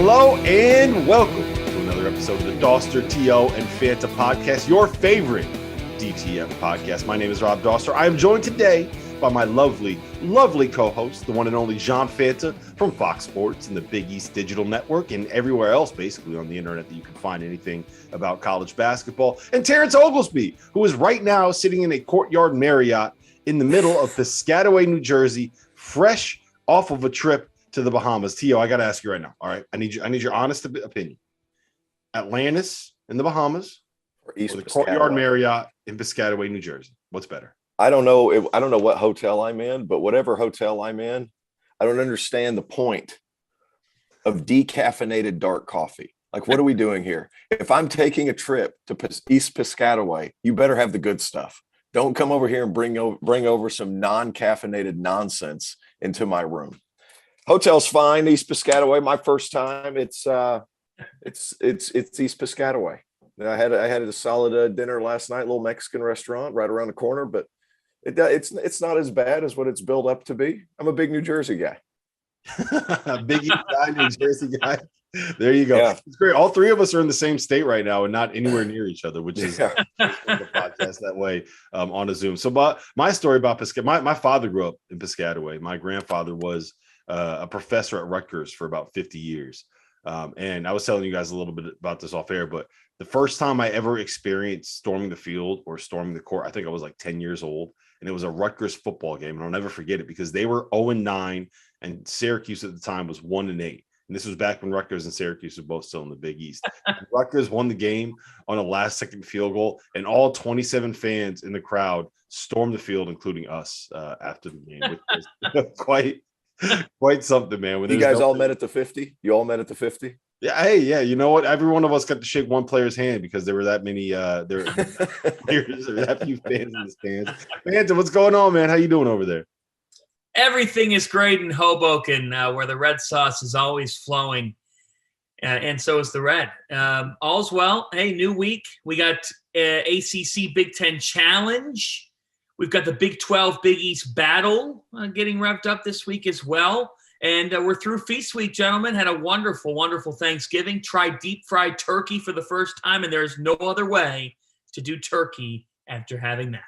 Hello and welcome to another episode of the Doster, T.O. and Fanta podcast, your favorite DTF podcast. My name is Rob Doster. I am joined today by my lovely co-host, the one and only John Fanta from Fox Sports and the Big East Digital Network and everywhere else basically on the internet that you can find anything about college basketball. And Terrence Oglesby, who is right now sitting in a Courtyard Marriott in the middle of Piscataway, New Jersey, fresh off of a trip to the Bahamas. Tio, I got to ask you right now. All right. I need your honest opinion. Atlantis in the Bahamas or the Courtyard Marriott in Piscataway, New Jersey. What's better? I don't know what hotel I'm in, but whatever hotel I'm in, I don't understand the point of decaffeinated dark coffee. Like, what are we doing here? If I'm taking a trip to East Piscataway, you better have the good stuff. Don't come over here and bring over some non-caffeinated nonsense into my room. Hotel's fine, East Piscataway. My first time, it's East Piscataway. I had a solid dinner last night, little Mexican restaurant right around the corner, but it's not as bad as what it's built up to be. I'm a big New Jersey guy. Big East guy, New Jersey guy. There you go. Yeah. It's great. All three of us are in the same state right now and not anywhere near each other, which is the podcast that way on a Zoom. So, but my story about Piscataway, my father grew up in Piscataway. My grandfather was a professor at Rutgers for about 50 years. And I was telling you guys a little bit about this off air, but the first time I ever experienced storming the field or storming the court, I think I was like 10 years old, and it was a Rutgers football game. And I'll never forget it because they were 0-9 and Syracuse at the time was 1-8. And this was back when Rutgers and Syracuse were both still in the Big East. Rutgers won the game on a last-second field goal, and all 27 fans in the crowd stormed the field, including us, after the game, which was quite something, man. When you guys all met at the 50? You all met at the 50? Yeah. Hey, yeah. You know what? Every one of us got to shake one player's hand because there were that many players, there were that few fans in the stands. Fanta, what's going on, man? How you doing over there? Everything is great in Hoboken, where the red sauce is always flowing, and so is the red. All's well. Hey, new week. We got ACC Big Ten Challenge. We've got the Big 12 Big East battle getting revved up this week as well. And we're through Feast Week, gentlemen. Had a wonderful, wonderful Thanksgiving. Tried deep-fried turkey for the first time, and there's no other way to do turkey after having that.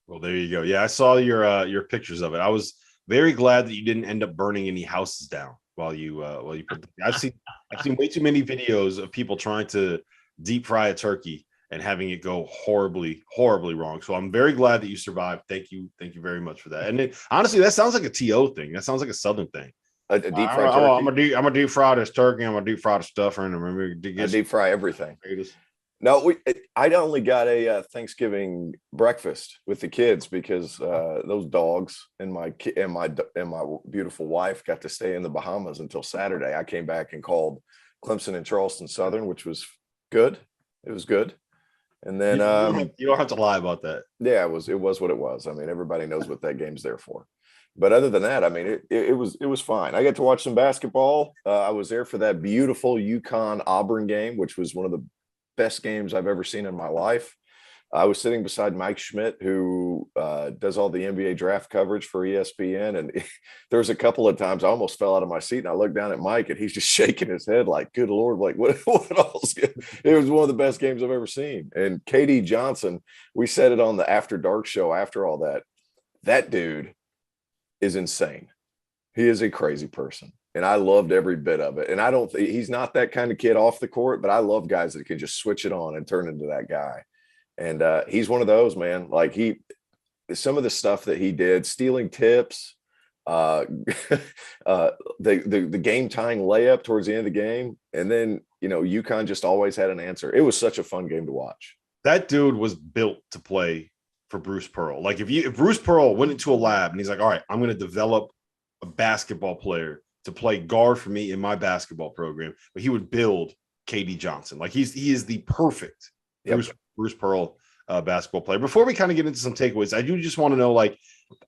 Well, there you go. Yeah, I saw your pictures of it. I was very glad that you didn't end up burning any houses down while you put. I've seen way too many videos of people trying to deep fry a turkey and having it go horribly wrong. So I'm very glad that you survived. Thank you very much for that. And honestly, that sounds like a TO thing. That sounds like a Southern thing. A deep fried turkey. I'm gonna deep fry this turkey. I'm gonna deep fry the stuffing. And remember, I deep fry everything. No, I only got a Thanksgiving breakfast with the kids because those dogs and my beautiful wife got to stay in the Bahamas until Saturday. I came back and called Clemson and Charleston Southern, which was good. It was good. And then you don't have to lie about that. Yeah, it was what it was. I mean, everybody knows what that game's there for. But other than that, I mean, it was fine. I got to watch some basketball. I was there for that beautiful UConn-Auburn game, which was one of the best games I've ever seen in my life. I was sitting beside Mike Schmidt, who does all the NBA draft coverage for ESPN. And there was a couple of times I almost fell out of my seat, and I looked down at Mike, and he's just shaking his head like, good Lord, like what else? It was one of the best games I've ever seen. And KD Johnson, we said it on the After Dark show after all that. That dude is insane. He is a crazy person. And I loved every bit of it. And he's not that kind of kid off the court, but I love guys that can just switch it on and turn into that guy. And he's one of those, man. Like some of the stuff that he did, stealing tips, the game tying layup towards the end of the game. And then, UConn just always had an answer. It was such a fun game to watch. That dude was built to play for Bruce Pearl. Like if Bruce Pearl went into a lab and he's like, all right, I'm going to develop a basketball player to play guard for me in my basketball program, but he would build KD Johnson. Like he is the perfect Bruce Pearl basketball player. Before we kind of get into some takeaways, I do just want to know, like,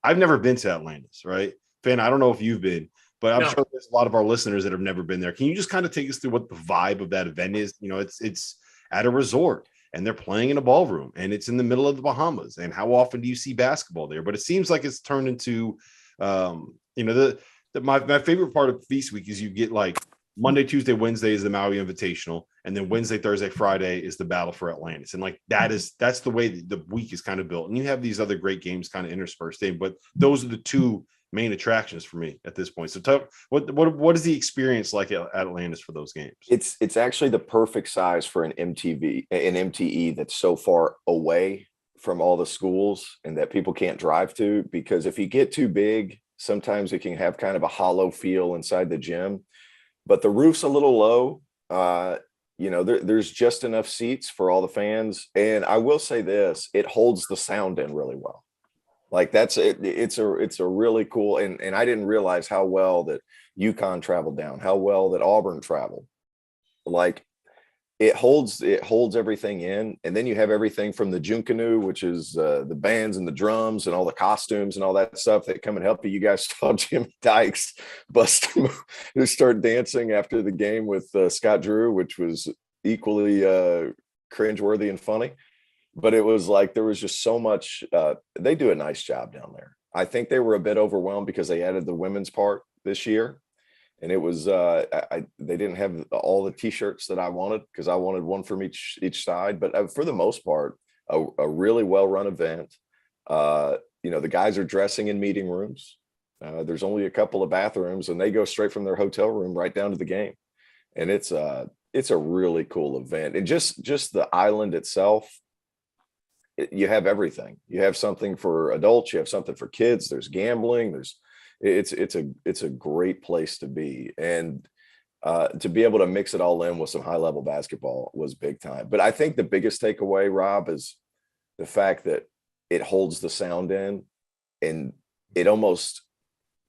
I've never been to Atlantis, right? Fan, I don't know if you've been, but I'm sure there's a lot of our listeners that have never been there. Can you just kind of take us through what the vibe of that event is? It's at a resort, and they're playing in a ballroom, and it's in the middle of the Bahamas. And how often do you see basketball there? But it seems like it's turned into, my favorite part of Feast Week is you get like Monday, Tuesday, Wednesday is the Maui Invitational, and then Wednesday, Thursday, Friday is the battle for Atlantis. And like that's the way the week is kind of built. And you have these other great games kind of interspersed in, but those are the two main attractions for me at this point. So what is the experience like at Atlantis for those games? It's actually the perfect size for an MTE that's so far away from all the schools and that people can't drive to, because if you get too big, sometimes it can have kind of a hollow feel inside the gym. But the roof's a little low. There's just enough seats for all the fans. And I will say this, it holds the sound in really well. Like that's it. It's a really cool, and I didn't realize how well that UConn traveled down, how well that Auburn traveled. Like it holds everything in. And then you have everything from the Junkanu, which is the bands and the drums and all the costumes and all that stuff that come and help you. You guys saw Jimmy Dykes who started dancing after the game with Scott Drew, which was equally cringeworthy and funny. But it was like there was just so much. They do a nice job down there. I think they were a bit overwhelmed because they added the women's part this year. And it was they didn't have all the T-shirts that I wanted, because I wanted one from each side. But for the most part, a really well-run event. The guys are dressing in meeting rooms. There's only a couple of bathrooms, and they go straight from their hotel room right down to the game. And it's a really cool event. And just the island itself, you have everything. You have something for adults. You have something for kids. There's gambling. It's a great place to be, and to be able to mix it all in with some high level basketball was big time. But I think the biggest takeaway, Rob, is the fact that it holds the sound in, and it almost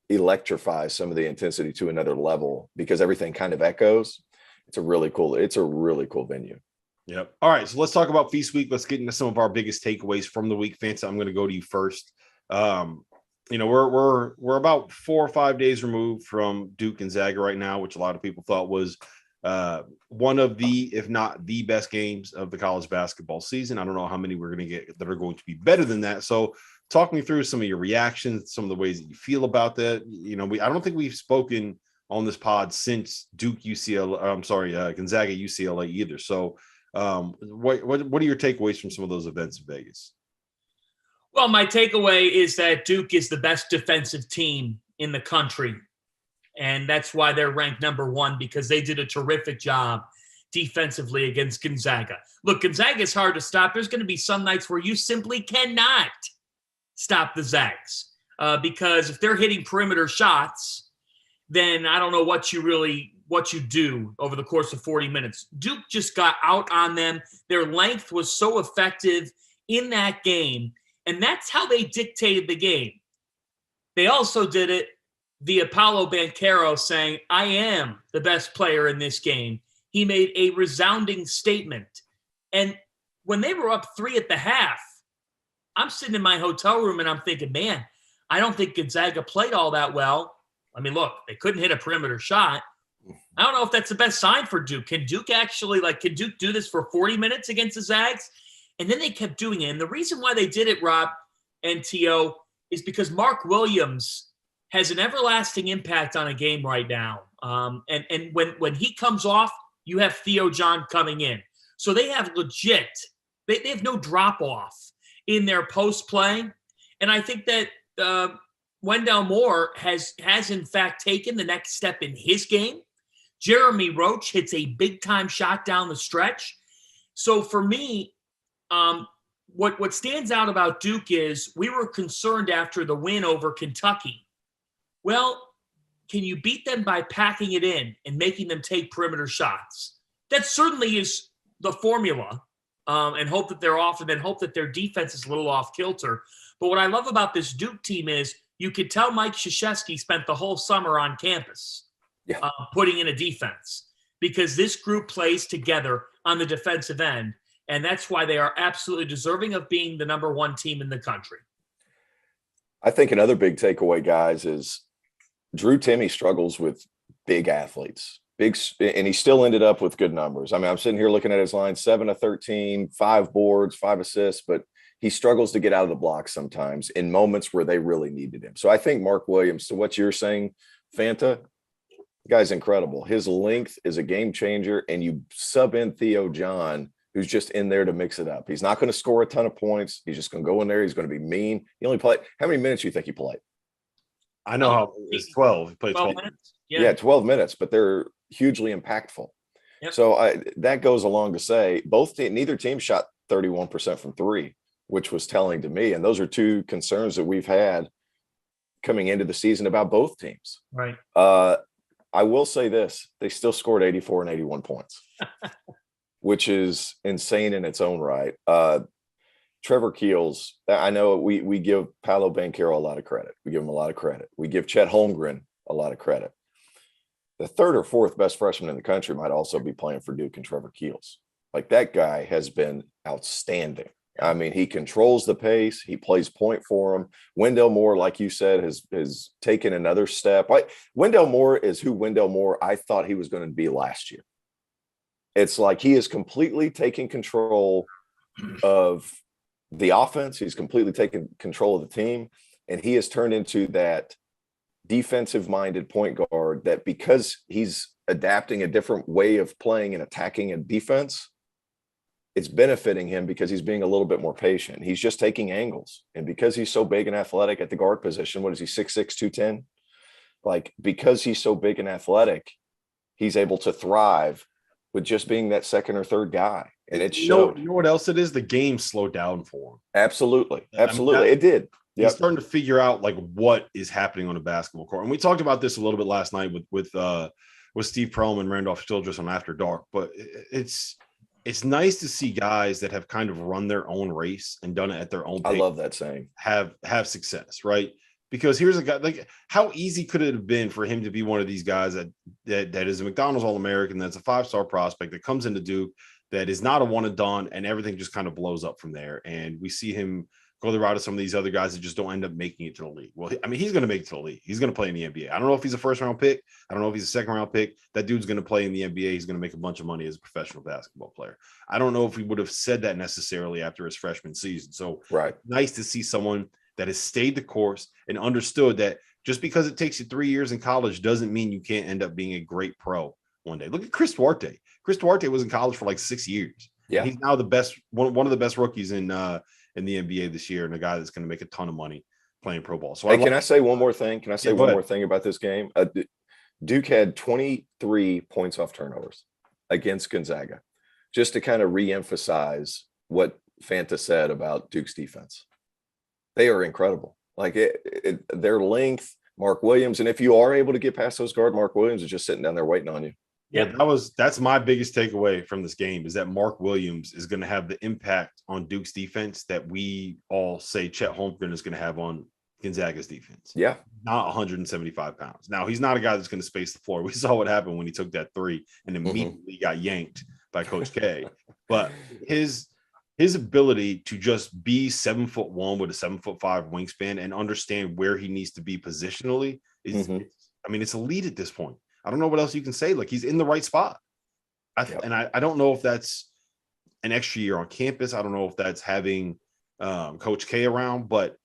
electrifies some of the intensity to another level because everything kind of echoes. It's a really cool venue. Yep. All right. So let's talk about Feast Week. Let's get into some of our biggest takeaways from the week. Fancy, I'm going to go to you first. We're about 4 or 5 days removed from Duke Gonzaga right now, which a lot of people thought was one of the, if not the best games of the college basketball season. I don't know how many we're going to get that are going to be better than that. So talk me through some of your reactions, some of the ways that you feel about that. I don't think we've spoken on this pod since Gonzaga UCLA either. So what are your takeaways from some of those events in Vegas? Well, my takeaway is that Duke is the best defensive team in the country. And that's why they're ranked number one, because they did a terrific job defensively against Gonzaga. Look, Gonzaga is hard to stop. There's going to be some nights where you simply cannot stop the Zags because if they're hitting perimeter shots, then I don't know what you do over the course of 40 minutes. Duke just got out on them. Their length was so effective in that game. And that's how they dictated the game. They also did it via Paolo Banchero saying, I am the best player in this game. He made a resounding statement. And when they were up 3 at the half, I'm sitting in my hotel room and I'm thinking, man, I don't think Gonzaga played all that well. I mean, look, they couldn't hit a perimeter shot. I don't know if that's the best sign for Duke. Can Duke do this for 40 minutes against the Zags? And then they kept doing it. And the reason why they did it, Rob and T.O., is because Mark Williams has an everlasting impact on a game right now. And when he comes off, you have Theo John coming in. So they have they have no drop-off in their post-play. And I think that Wendell Moore has in fact taken the next step in his game. Jeremy Roach hits a big-time shot down the stretch. So for me, what stands out about Duke is we were concerned after the win over Kentucky. Well, can you beat them by packing it in and making them take perimeter shots? That certainly is the formula, and hope that they're off, and then hope that their defense is a little off kilter. But what I love about this Duke team is you could tell Mike Krzyzewski spent the whole summer on campus putting in a defense, because this group plays together on the defensive end. And that's why they are absolutely deserving of being the number one team in the country. I think another big takeaway, guys, is Drew Timme struggles with big athletes, and he still ended up with good numbers. I mean, I'm sitting here looking at his line, 7 of 13, 5 boards, 5 assists, but he struggles to get out of the block sometimes in moments where they really needed him. So I think Mark Williams, to what you're saying, Fanta, The guy's incredible. His length is a game changer, and you sub in Theo John, who's just in there to mix it up. He's not going to score a ton of points. He's just going to go in there. He's going to be mean. He only played – how many minutes do you think he played? I know how it's 12. He played 12 minutes. Yeah, 12 minutes, but they're hugely impactful. Yep. So that goes along to say neither team shot 31% from three, which was telling to me. And those are two concerns that we've had coming into the season about both teams. Right. I will say this, they still scored 84 and 81 points, which is insane in its own right. Trevor Keels, I know we give Paolo Banchero a lot of credit. We give him a lot of credit. We give Chet Holmgren a lot of credit. The third or fourth best freshman in the country might also be playing for Duke and Trevor Keels. Like, that guy has been outstanding. I mean, he controls the pace. He plays point for him. Wendell Moore, like you said, has taken another step. Wendell Moore is who Wendell Moore I thought he was going to be last year. It's like he is completely taking control of the offense. He's completely taken control of the team. And he has turned into that defensive-minded point guard that, because he's adapting a different way of playing and attacking a defense, it's benefiting him because he's being a little bit more patient. He's just taking angles. And because he's so big and athletic at the guard position, what is he, 6'6", 210? Like, because he's so big and athletic, he's able to thrive with just being that second or third guy. And it showed. You know what else it is? The game slowed down for him. Absolutely. Absolutely. It did. Yep. He's starting to figure out like what is happening on a basketball court. And we talked about this a little bit last night with Steve Perlman and Randolph Childress on After Dark, but it's nice to see guys that have kind of run their own race and done it at their own pace. I love that saying. Have success, right? Because here's a guy, like, how easy could it have been for him to be one of these guys that is a McDonald's All-American, that's a 5-star prospect, that comes into Duke, that is not a one and done, and everything just kind of blows up from there. And we see him go the route of some of these other guys that just don't end up making it to the league. Well, I mean, he's going to make it to the league. He's going to play in the NBA. I don't know if he's a first-round pick. I don't know if he's a second-round pick. That dude's going to play in the NBA. He's going to make a bunch of money as a professional basketball player. I don't know if he would have said that necessarily after his freshman season. So right. Nice to see someone that has stayed the course and understood that just because it takes you 3 years in college doesn't mean you can't end up being a great pro one day. Look at Chris Duarte. Chris Duarte was in college for like 6 years. Yeah. He's now the best, one of the best rookies in the NBA this year, and a guy that's going to make a ton of money playing pro ball. So can I say one more thing? Can I say one more thing about this game? Duke had 23 points off turnovers against Gonzaga, just to kind of reemphasize what Fanta said about Duke's defense. They are incredible. Like their length, Mark Williams, and if you are able to get past those guard, Mark Williams is just sitting down there waiting on you. Yeah, that's my biggest takeaway from this game, is that Mark Williams is going to have the impact on Duke's defense that we all say Chet Holmgren is going to have on Gonzaga's defense. Yeah. Not 175 pounds. Now, he's not a guy that's going to space the floor. We saw what happened when he took that three and immediately got yanked by Coach K. But his ability to just be 7'1" with a 7'5" wingspan and understand where he needs to be positionally is, it's elite at this point. I don't know what else you can say. Like, he's in the right spot. And I don't know if that's an extra year on campus. I don't know if that's having Coach K around, but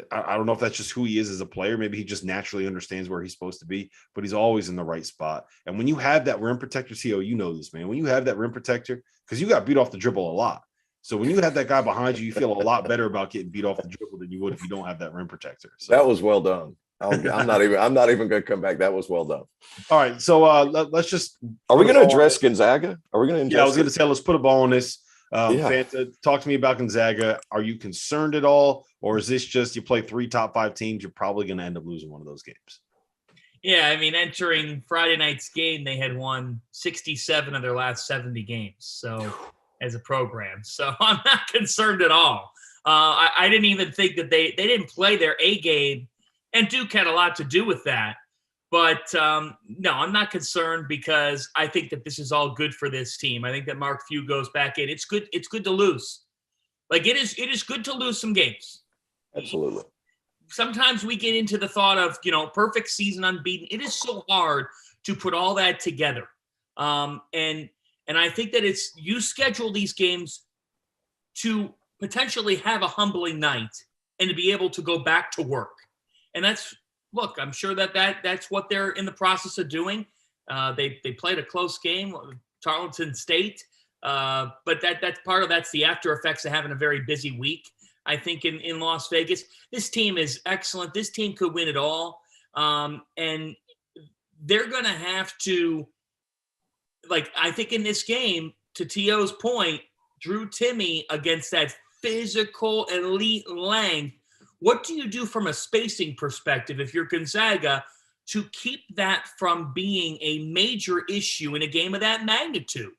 I don't know if that's just who he is as a player. Maybe he just naturally understands where he's supposed to be, but he's always in the right spot. And when you have that rim protector, CO, you know this, man. When you have that rim protector, because you got beat off the dribble a lot. So when you have that guy behind you, you feel a lot better about getting beat off the dribble than you would if you don't have that rim protector. So that was well done. I'm not even going to come back. That was well done. All right. So let's just. Are we going to address Gonzaga? Are we going to? Yeah, I was going to say, let's put a ball on this. Fanta, talk to me about Gonzaga. Are you concerned at all? Or is this just you play 3 top 5 teams, you're probably going to end up losing one of those games? Yeah, I mean, entering Friday night's game, they had won 67 of their last 70 games. So as a program. So I'm not concerned at all. I didn't even think that they didn't play their A game. And Duke had a lot to do with that. But no, I'm not concerned because I think that this is all good for this team. I think that Mark Few goes back in. It's good to lose. Like it is good to lose some games. Absolutely. Sometimes we get into the thought of, perfect season unbeaten. It is so hard to put all that together. And I think that you schedule these games to potentially have a humbling night and to be able to go back to work. And that's look, I'm sure that's what they're in the process of doing. They played a close game, Tarleton State, but that's the after effects of having a very busy week. I think in Las Vegas, this team is excellent. This team could win it all, and they're going to have to, I think in this game, to T.O.'s point, Drew Timme against that physical elite length. What do you do from a spacing perspective if you're Gonzaga to keep that from being a major issue in a game of that magnitude?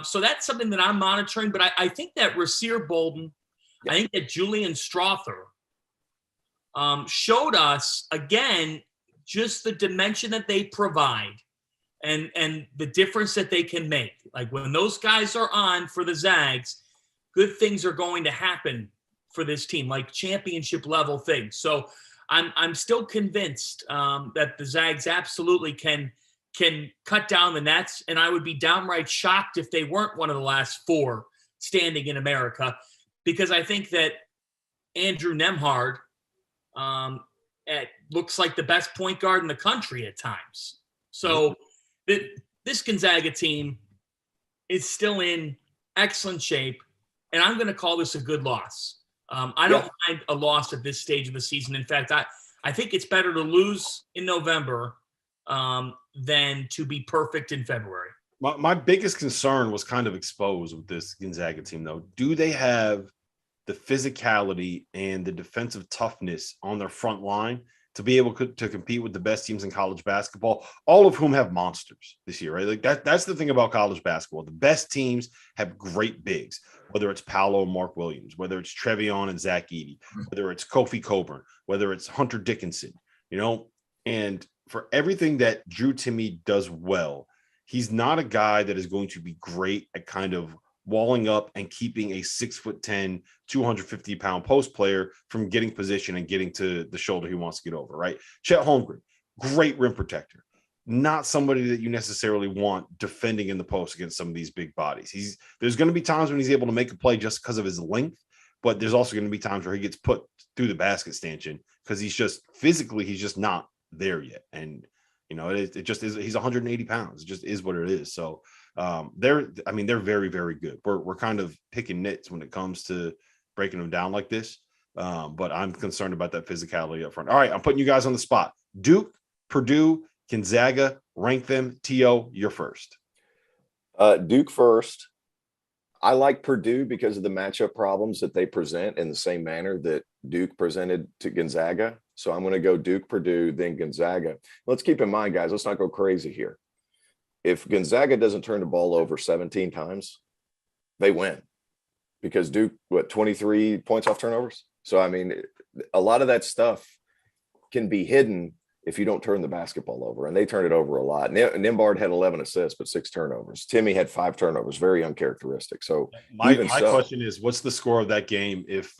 So that's something that I'm monitoring. But I think that Rasir Bolden, I think that Julian Strother showed us, again, just the dimension that they provide and the difference that they can make. Like when those guys are on for the Zags, good things are going to happen for this team, like championship level things. So I'm still convinced that the Zags absolutely can cut down the nets, and I would be downright shocked if they weren't one of the last four standing in America, because I think that Andrew Nembhard looks like the best point guard in the country at times. So this Gonzaga team is still in excellent shape, and I'm going to call this a good loss. I don't mind a loss at this stage of the season. In fact, I think it's better to lose in November than to be perfect in February. My biggest concern was kind of exposed with this Gonzaga team, though. Do they have the physicality and the defensive toughness on their front line to be able to compete with the best teams in college basketball, all of whom have monsters this year, right? Like that's the thing about college basketball. The best teams have great bigs, whether it's Paolo and Mark Williams, whether it's Trevion and Zach Edey, whether it's Kofi Coburn, whether it's Hunter Dickinson, and for everything that Drew Timme does well, he's not a guy that is going to be great at kind of walling up and keeping a 6'10", 250-pound post player from getting position and getting to the shoulder he wants to get over, right? Chet Holmgren, great rim protector. Not somebody that you necessarily want defending in the post against some of these big bodies. There's going to be times when he's able to make a play just because of his length, but there's also going to be times where he gets put through the basket stanchion because he's just not there yet. And, it just is. He's 180 pounds. It just is what it is. So, they're very, very good. We're kind of picking nits when it comes to breaking them down like this. But I'm concerned about that physicality up front. All right, I'm putting you guys on the spot. Duke, Purdue, Gonzaga, rank them. T.O., you're first. Duke first. I like Purdue because of the matchup problems that they present in the same manner that Duke presented to Gonzaga. So I'm going to go Duke, Purdue, then Gonzaga. Let's keep in mind, guys, let's not go crazy here. If Gonzaga doesn't turn the ball over 17 times, they win because Duke, 23 points off turnovers? So, a lot of that stuff can be hidden if you don't turn the basketball over, and they turn it over a lot. Nembhard had 11 assists, but 6 turnovers. Timme had 5 turnovers, very uncharacteristic. So my question is, what's the score of that game if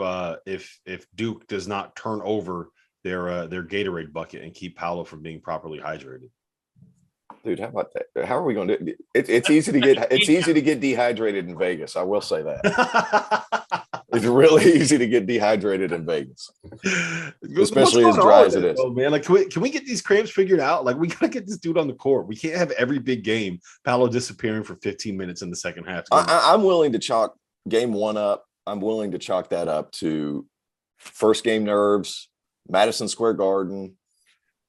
Duke does not turn over their Gatorade bucket and keep Paolo from being properly hydrated? Dude, how about that? How are we going to do it? It's easy to get dehydrated in Vegas. I will say that. It's really easy to get dehydrated in Vegas, especially as dry as it is. Oh man, can we get these cramps figured out? Like, we gotta get this dude on the court. We can't have every big game Paolo disappearing for 15 minutes in the second half. I'm willing to chalk game one up. I'm willing to chalk that up to first game nerves, Madison Square Garden,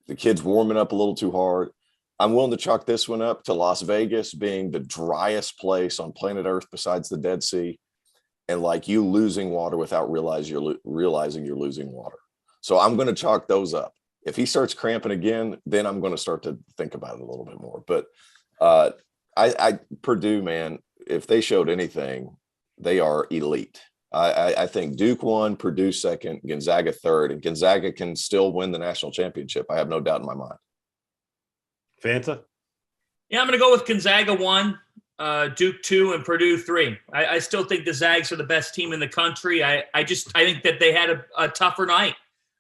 the kids warming up a little too hard. I'm willing to chalk this one up to Las Vegas being the driest place on planet Earth besides the Dead Sea, and like you losing water without realizing you're losing water. So I'm going to chalk those up. If he starts cramping again, then I'm going to start to think about it a little bit more. But Purdue, man, if they showed anything, they are elite. I think Duke won, Purdue second, Gonzaga third, and Gonzaga can still win the national championship. I have no doubt in my mind. Fanta? Yeah, I'm going to go with Gonzaga 1, Duke 2, and Purdue 3. I still think the Zags are the best team in the country. I think that they had a tougher night.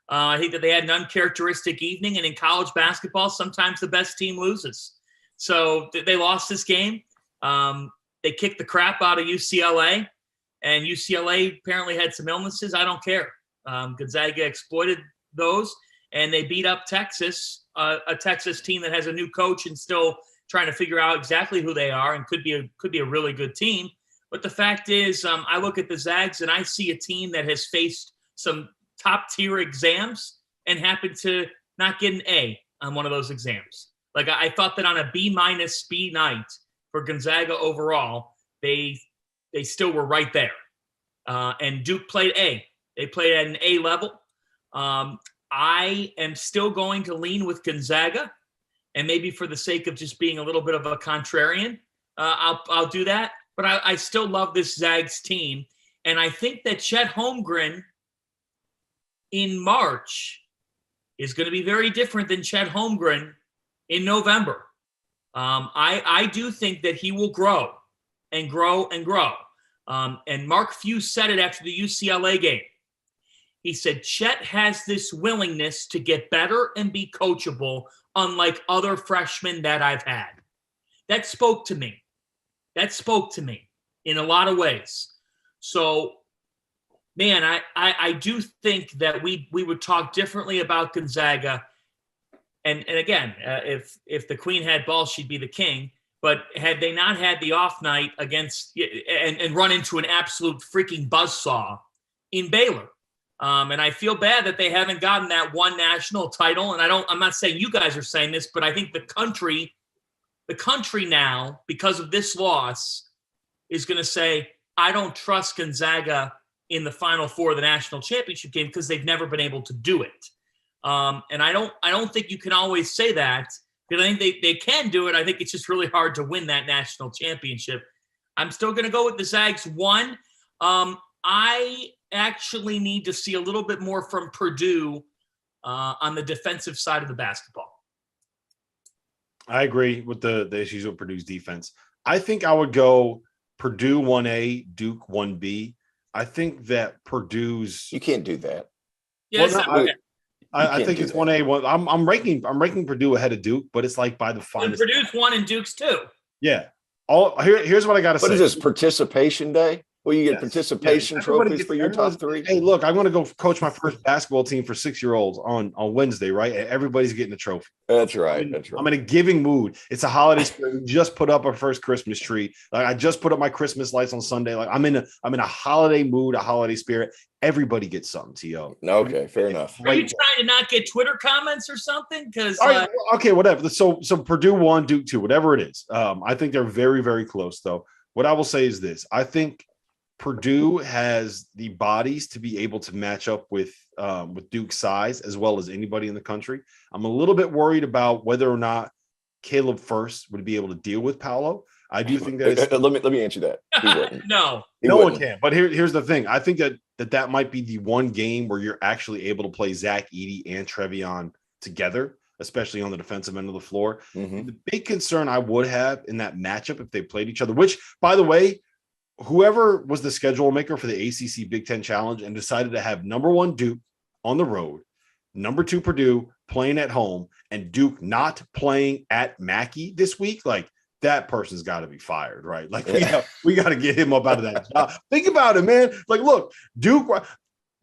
I think that they had an uncharacteristic evening, and in college basketball, sometimes the best team loses. So they lost this game. They kicked the crap out of UCLA, and UCLA apparently had some illnesses. I don't care. Gonzaga exploited those, and they beat up Texas, a Texas team that has a new coach and still trying to figure out exactly who they are and could be a really good team. But the fact is, I look at the Zags and I see a team that has faced some top tier exams and happened to not get an A on one of those exams. Like I thought that on a B- B night for Gonzaga overall, they still were right there. And Duke played A. They played at an A level. I am still going to lean with Gonzaga, and maybe for the sake of just being a little bit of a contrarian, I'll do that. But I still love this Zags team, and I think that Chet Holmgren in March is going to be very different than Chet Holmgren in November. I do think that he will grow and grow and grow. And Mark Few said it after the UCLA game. He said, Chet has this willingness to get better and be coachable, unlike other freshmen that I've had. That spoke to me. That spoke to me in a lot of ways. So, man, I do think that we would talk differently about Gonzaga. And again, if the queen had balls, she'd be the king. But had they not had the off night against and run into an absolute freaking buzzsaw in Baylor, and I feel bad that they haven't gotten that one national title. And I'm not saying you guys are saying this, but I think the country now, because of this loss, is going to say, I don't trust Gonzaga in the Final Four of the national championship game because they've never been able to do it. And I don't think you can always say that, because I think they can do it. I think it's just really hard to win that national championship. I'm still going to go with the Zags 1. I actually need to see a little bit more from Purdue on the defensive side of the basketball. I agree with the issues with Purdue's defense. I think I would go Purdue 1A, Duke 1B. I think that Purdue's. You can't do that. Yeah, well, I think it's 1A. I'm ranking Purdue ahead of Duke, but it's like by the finest. Purdue's 1 and Duke's 2. Yeah. Here's what I got to say. What is this, participation day? Well, you get participation trophies for your top 3. Hey, look, I'm going to go coach my first basketball team for 6-year-olds on Wednesday, right? And everybody's getting a trophy. That's right. I'm in a giving mood. It's a holiday spirit. We just put up our first Christmas tree. Like I just put up my Christmas lights on Sunday. Like I'm in a holiday mood, a holiday spirit. Everybody gets something, T.O. Okay, fair enough. Are you trying to not get Twitter comments or something? Because okay, whatever. So Purdue 1, Duke 2, whatever it is. I think they're very, very close, though. What I will say is this: I think Purdue has the bodies to be able to match up with Duke's size as well as anybody in the country. I'm a little bit worried about whether or not Caleb Furst would be able to deal with Paolo. I do think that let me answer that. He wouldn't. No one can. But here's the thing. I think that might be the one game where you're actually able to play Zach Edey and Trevion together, especially on the defensive end of the floor. Mm-hmm. The big concern I would have in that matchup if they played each other, which, by the way, whoever was the schedule maker for the ACC Big Ten Challenge and decided to have number 1 Duke on the road, number 2 Purdue playing at home, and Duke not playing at Mackey this week, like that person's got to be fired, right? Like we got to get him up out of that job. Think about it, man. Like, look, Duke.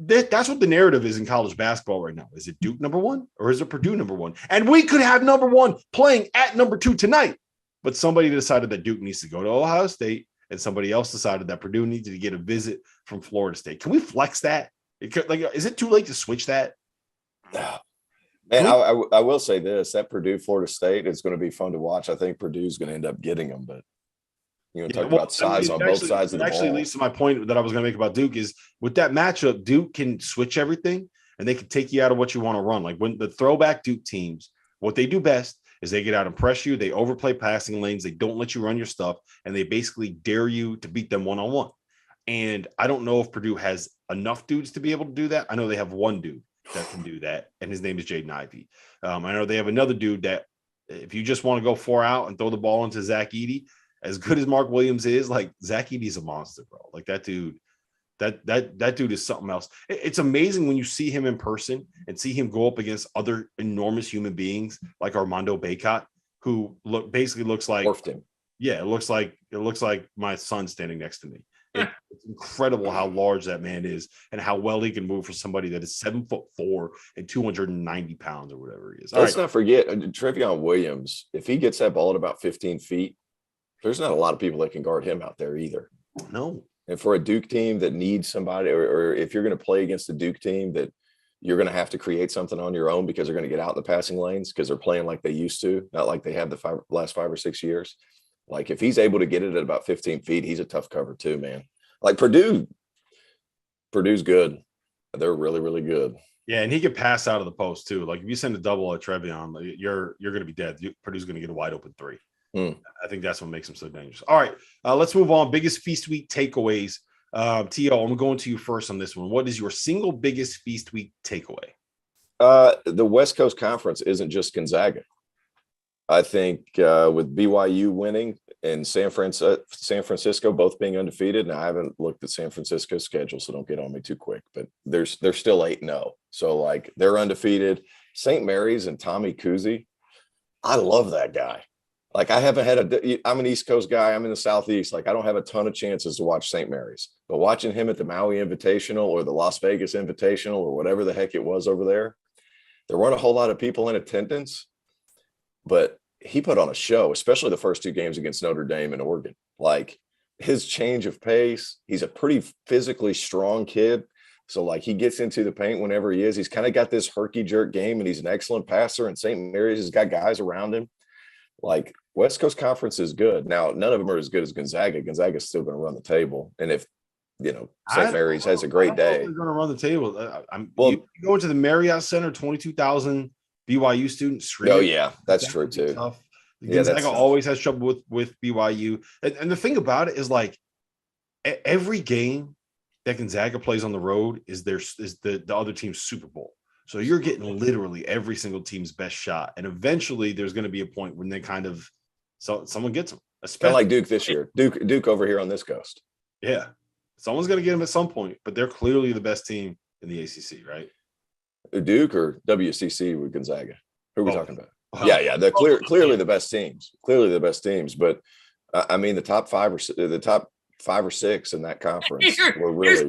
That's what the narrative is in college basketball right now. Is it Duke number 1 or is it Purdue number 1? And we could have number 1 playing at number 2 tonight, but somebody decided that Duke needs to go to Ohio State. And somebody else decided that Purdue needed to get a visit from Florida State. Can we flex that? Is it too late to switch that? Man, I will say this: that Purdue Florida State is going to be fun to watch. I think Purdue's going to end up getting them, but talk about size on both sides of the ball. Actually, leads to my point that I was going to make about Duke is with that matchup, Duke can switch everything and they can take you out of what you want to run. Like when the throwback Duke teams, what they do best is they get out and press you. They overplay passing lanes. They don't let you run your stuff, and they basically dare you to beat them one-on-one. And I don't know if Purdue has enough dudes to be able to do that. I know they have one dude that can do that, and his name is Jaden Ivey. I know they have another dude that if you just want to go 4 out and throw the ball into Zach Edey, as good as Mark Williams is, like Zach Edey's a monster, bro. Like that dude. That dude is something else. It's amazing when you see him in person and see him go up against other enormous human beings like Armando Bacot, who looks like Morphed him. Yeah, it looks like my son standing next to me. It's incredible how large that man is and how well he can move for somebody that is 7'4" and 290 pounds or whatever he is. Let's not forget Trevion Williams. If he gets that ball at about 15 feet, there's not a lot of people that can guard him out there either. No. And for a Duke team that needs somebody, or if you're going to play against a Duke team that you're going to have to create something on your own because they're going to get out in the passing lanes because they're playing like they used to, not like they have the last 5 or 6 years. Like if he's able to get it at about 15 feet, he's a tough cover too, man. Like Purdue's good. They're really, really good. Yeah, and he could pass out of the post too. Like if you send a double at Trevion, you're going to be dead. Purdue's going to get a wide open 3. I think that's what makes him so dangerous. All right, let's move on. Biggest Feast Week takeaways. T.O., I'm going to you first on this one. What is your single biggest Feast Week takeaway? The West Coast Conference isn't just Gonzaga. I think with BYU winning and San Francisco both being undefeated, and I haven't looked at San Francisco's schedule, so don't get on me too quick, but they're still 8-0. So, like, they're undefeated. St. Mary's and Tommy Kuzi, I love that guy. Like I haven't had I'm an East Coast guy. I'm in the Southeast. Like I don't have a ton of chances to watch St. Mary's, but watching him at the Maui Invitational or the Las Vegas Invitational or whatever the heck it was over there weren't a whole lot of people in attendance, but he put on a show, especially the first 2 games against Notre Dame and Oregon. Like his change of pace, he's a pretty physically strong kid. So like he gets into the paint whenever he is. He's kind of got this herky jerk game and he's an excellent passer, and St. Mary's has got guys around him. Like West Coast Conference is good. Now, none of them are as good as Gonzaga. Gonzaga's still going to run the table. And if, St. Mary's has a great day. They're going to run the table. You go into the Marriott Center, 22,000 BYU students. Oh, yeah, that's true too. Tough. Gonzaga always has trouble with BYU. And the thing about it is like every game that Gonzaga plays on the road is the other team's Super Bowl. So you're getting literally every single team's best shot. And eventually there's going to be a point when they someone gets them. Kind of like Duke this year. Duke over here on this coast. Yeah. Someone's going to get them at some point, but they're clearly the best team in the ACC, right? Duke or WCC with Gonzaga? Who are we talking about? Yeah. They're clearly the best teams. Clearly the best teams. But I mean, the top 5 or 6 in that conference were really. Here's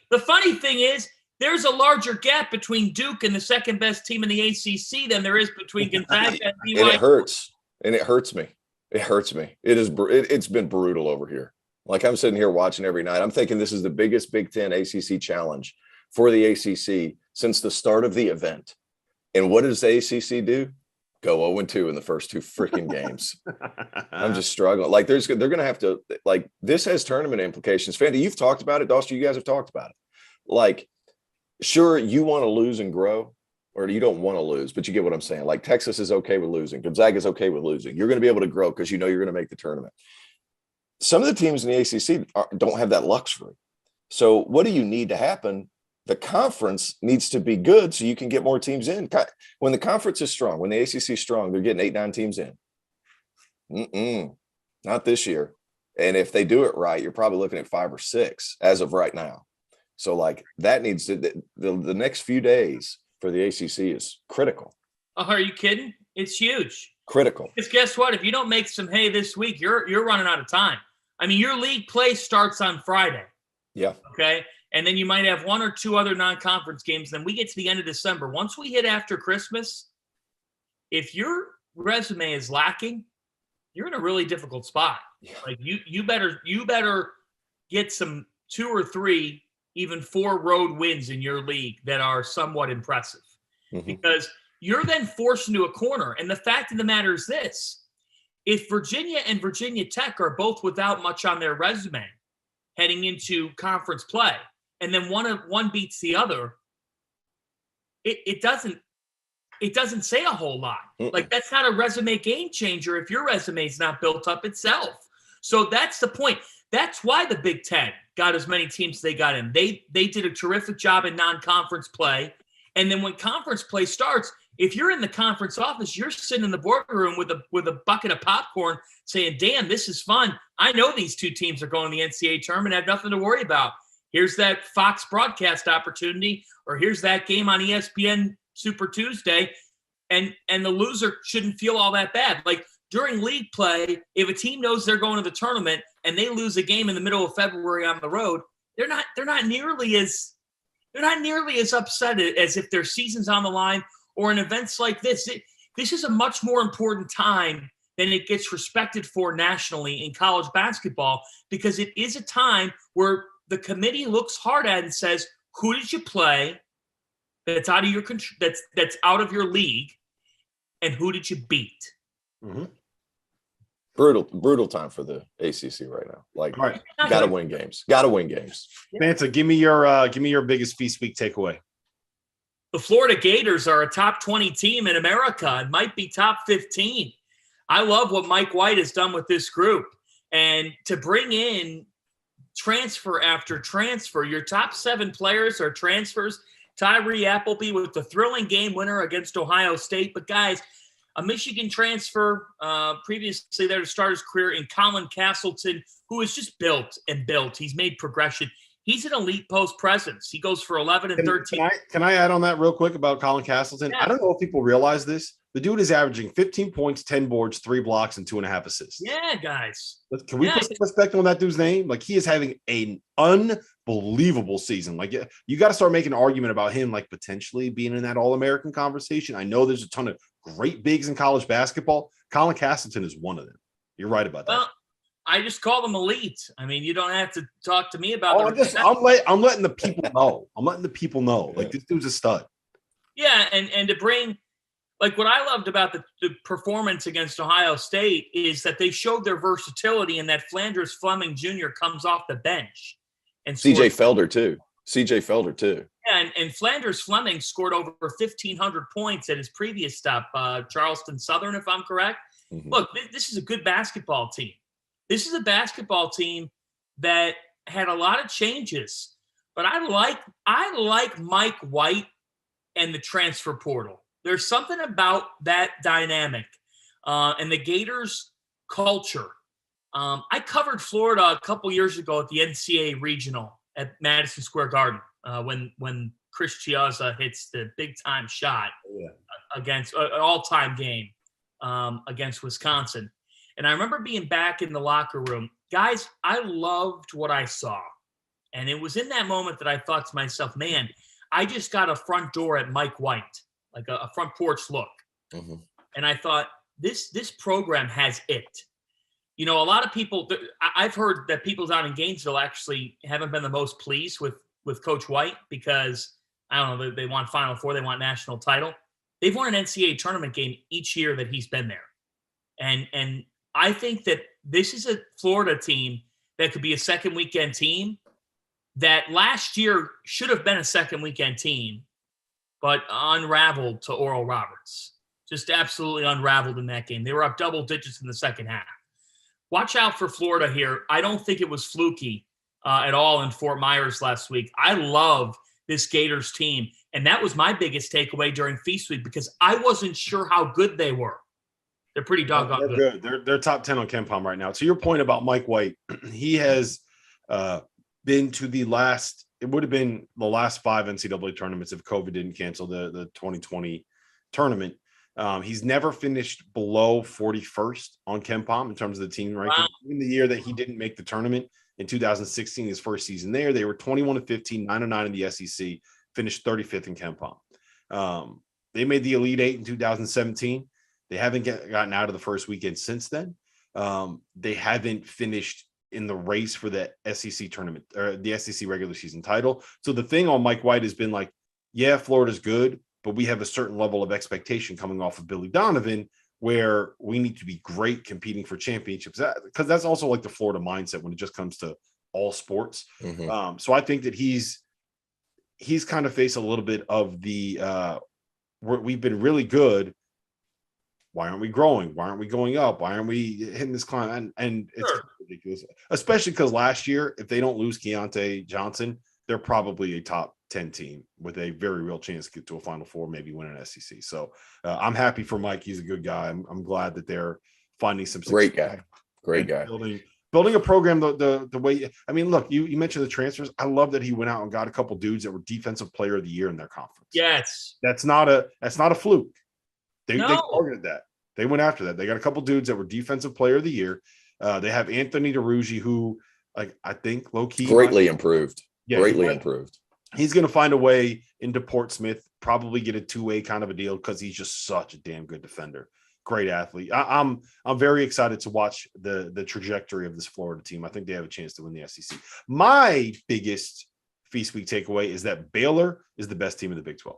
the funny thing is, there's a larger gap between Duke and the second best team in the ACC than there is between Gonzaga and BYU. And it hurts. And it hurts me. It's been brutal over here. Like I'm sitting here watching every night. I'm thinking this is the biggest Big Ten ACC challenge for the ACC since the start of the event. And what does the ACC do? Go 0-2 in the first 2 freaking games. I'm just struggling. Like they're going to have to, like, this has tournament implications. Fandy, you've talked about it. Doster, you guys have talked about it. Like, sure, you want to lose and grow, or you don't want to lose, but you get what I'm saying. Like Texas is okay with losing. Gonzaga is okay with losing. You're going to be able to grow because you're going to make the tournament. Some of the teams in the ACC don't have that luxury. So what do you need to happen? The conference needs to be good so you can get more teams in. When the conference is strong, when the ACC is strong, they're getting 8-9 teams in. Not this year. And if they do it right, you're probably looking at 5 or 6 as of right now. So like that needs to the next few days for the ACC is critical. Oh, are you kidding? It's huge. Critical. Because guess what? If you don't make some hay this week, you're running out of time. I mean, your league play starts on Friday. Yeah. Okay. And then you might have 1 or 2 other non-conference games. Then we get to the end of December. Once we hit after Christmas, if your resume is lacking, you're in a really difficult spot. Yeah. Like you better get some 2 or 3, even 4 road wins in your league that are somewhat impressive, because you're then forced into a corner. And the fact of the matter is this: if Virginia and Virginia Tech are both without much on their resume heading into conference play, and then one beats the other, it doesn't say a whole lot. Like that's not a resume game changer if your resume is not built up itself. So that's the point. That's why the Big Ten got as many teams as they got in. They did a terrific job in non-conference play. And then when conference play starts, if you're in the conference office, you're sitting in the boardroom with a bucket of popcorn saying, damn, this is fun. I know these 2 teams are going to the NCAA tournament. I have nothing to worry about. Here's that Fox broadcast opportunity, or here's that game on ESPN Super Tuesday. And the loser shouldn't feel all that bad. Like during league play, if a team knows they're going to the tournament, and they lose a game in the middle of February on the road, they're not nearly as upset as if their season's on the line, or in events like this. This is a much more important time than it gets respected for nationally in college basketball, because it is a time where the committee looks hard at and says, who did you play that's out of your that's out of your league, and who did you beat? Mm-hmm. Brutal time for the ACC right now. Like, right. Gotta win games. Manta, give me your biggest Feast Week takeaway. The Florida Gators are a top 20 team in America and might be top 15. I love what Mike White has done with this group, and to bring in transfer after transfer. Your top 7 players are transfers. Tyree Appleby with the thrilling game winner against Ohio State. But guys, a Michigan transfer previously there to start his career in Colin Castleton, who is just built. He's made progression. He's an elite post presence. He goes for 11 and 13. Can I add on that real quick about Colin Castleton? Yeah. I don't know if people realize this. The dude is averaging 15 points, 10 boards, 3 blocks, and 2.5 assists. Yeah, guys. Can we put some respect on that dude's name? Like, he is having an unbelievable season. Like, you got to start making an argument about him, like, potentially being in that All-American conversation. I know there's a ton of great bigs in college basketball. Colin Castleton is one of them. You're right about that. Well, I just call them elite. I mean, you don't have to talk to me about I'm letting the people know. Like, this dude's a stud. Yeah, and to bring, like, what I loved about the performance against Ohio State is that they showed their versatility, and that Flanders Fleming Jr. comes off the bench. And CJ Felder too. Yeah, and Flanders Fleming scored over 1,500 points at his previous stop, Charleston Southern, if I'm correct. Mm-hmm. Look, this is a good basketball team. This is a basketball team that had a lot of changes, but I like Mike White and the transfer portal. There's something about that dynamic and the Gators culture. I covered Florida a couple years ago at the NCAA Regional at Madison Square Garden when Chris Chiozza hits the big-time shot against an all-time game against Wisconsin. And I remember being back in the locker room. Guys, I loved what I saw. And it was in that moment that I thought to myself, man, I just got a front door at Mike White, like a front porch look. Mm-hmm. And I thought, this program has it. You know, a lot of people, I've heard that people down in Gainesville actually haven't been the most pleased with Coach White because, I don't know, they want Final Four, they want national title. They've won an NCAA tournament game each year that he's been there. And I think that this is a Florida team that could be a second weekend team that last year should have been a second weekend team, but unraveled to Oral Roberts. Just absolutely unraveled in that game. They were up double digits in the second half. Watch out for Florida here. I don't think it was fluky at all in Fort Myers last week. I love this Gators team, and that was my biggest takeaway during Feast Week because I wasn't sure how good they were. They're pretty doggone good. They're top 10 on KenPom right now. To your point about Mike White, he has been to the last – it would have been the last 5 NCAA tournaments if COVID didn't cancel the 2020 tournament. He's never finished below 41st on KenPom in terms of the team ranking. Wow. Even the year that he didn't make the tournament in 2016, his first season there, they were 21-15, 9-9 in the SEC, finished 35th in KenPom. They made the Elite Eight in 2017. They haven't gotten out of the first weekend since then. They haven't finished in the race for the SEC tournament or the SEC regular season title. So the thing on Mike White has been like, yeah, Florida's good, but we have a certain level of expectation coming off of Billy Donovan where we need to be great competing for championships. Because that's also like the Florida mindset when it just comes to all sports. Mm-hmm. So I think that he's kind of faced a little bit of the we've been really good. Why aren't we growing? Why aren't we going up? Why aren't we hitting this climb? And it's ridiculous, especially because last year, if they don't lose Keontae Johnson, they're probably a top 10 team with a very real chance to get to a Final Four, maybe win an SEC. So I'm happy for Mike. He's a good guy. I'm glad that they're finding some great guy. Building a program the way. I mean, look, you mentioned the transfers. I love that he went out and got a couple dudes that were Defensive Player of the Year in their conference. Yes, that's not a fluke. They targeted that. They went after that. They got a couple dudes that were Defensive Player of the Year. They have Anthony DeRuggi, who I think low key greatly improved. Yeah, greatly improved. He's going to find a way into Portsmouth, probably get a two-way kind of a deal because he's just such a damn good defender. Great athlete. I'm very excited to watch the trajectory of this Florida team. I think they have a chance to win the SEC. My biggest Feast Week takeaway is that Baylor is the best team in the Big 12.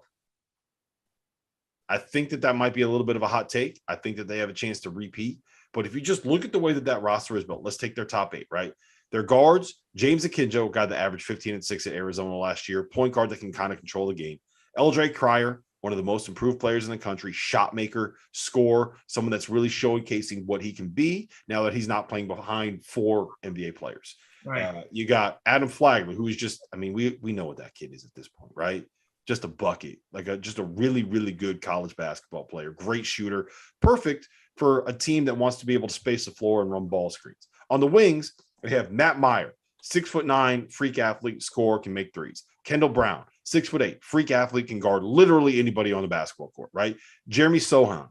I think that might be a little bit of a hot take. I think that they have a chance to repeat. But if you just look at the way that roster is built, let's take their top 8, right? Their guards, James Akinjo, guy that averaged 15 and 6 at Arizona last year, point guard that can kind of control the game. LJ Cryer, one of the most improved players in the country, shot maker, scorer, someone that's really showcasing what he can be now that he's not playing behind 4 NBA players. Right. You got Adam Flagler, who is just, I mean, we know what that kid is at this point, right? Just a bucket, just a really, really good college basketball player, great shooter, perfect for a team that wants to be able to space the floor and run ball screens. On the wings, we have Matt Meyer, 6'9", freak athlete, scorer, can make threes. Kendall Brown, 6'8", freak athlete, can guard literally anybody on the basketball court, right? Jeremy Sohan,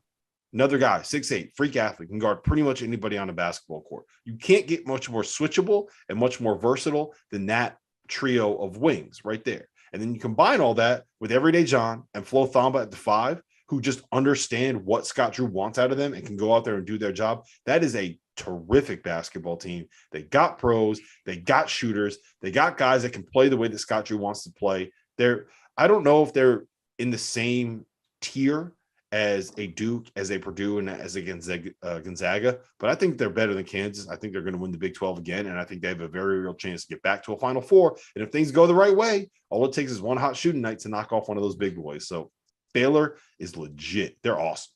another guy, 6'8", freak athlete, can guard pretty much anybody on the basketball court. You can't get much more switchable and much more versatile than that trio of wings right there. And then you combine all that with Everyday John and Flo Thamba at the 5, who just understand what Scott Drew wants out of them and can go out there and do their job. That is a terrific basketball team. They got pros, they got shooters, they got guys that can play the way that Scott Drew wants to play. I don't know if they're in the same tier as a Duke, as a Purdue, and as a Gonzaga, but I think they're better than Kansas. I think they're going to win the Big 12 again, and I think they have a very real chance to get back to a Final Four. And if things go the right way, all it takes is one hot shooting night to knock off one of those big boys. So Baylor is legit. They're awesome.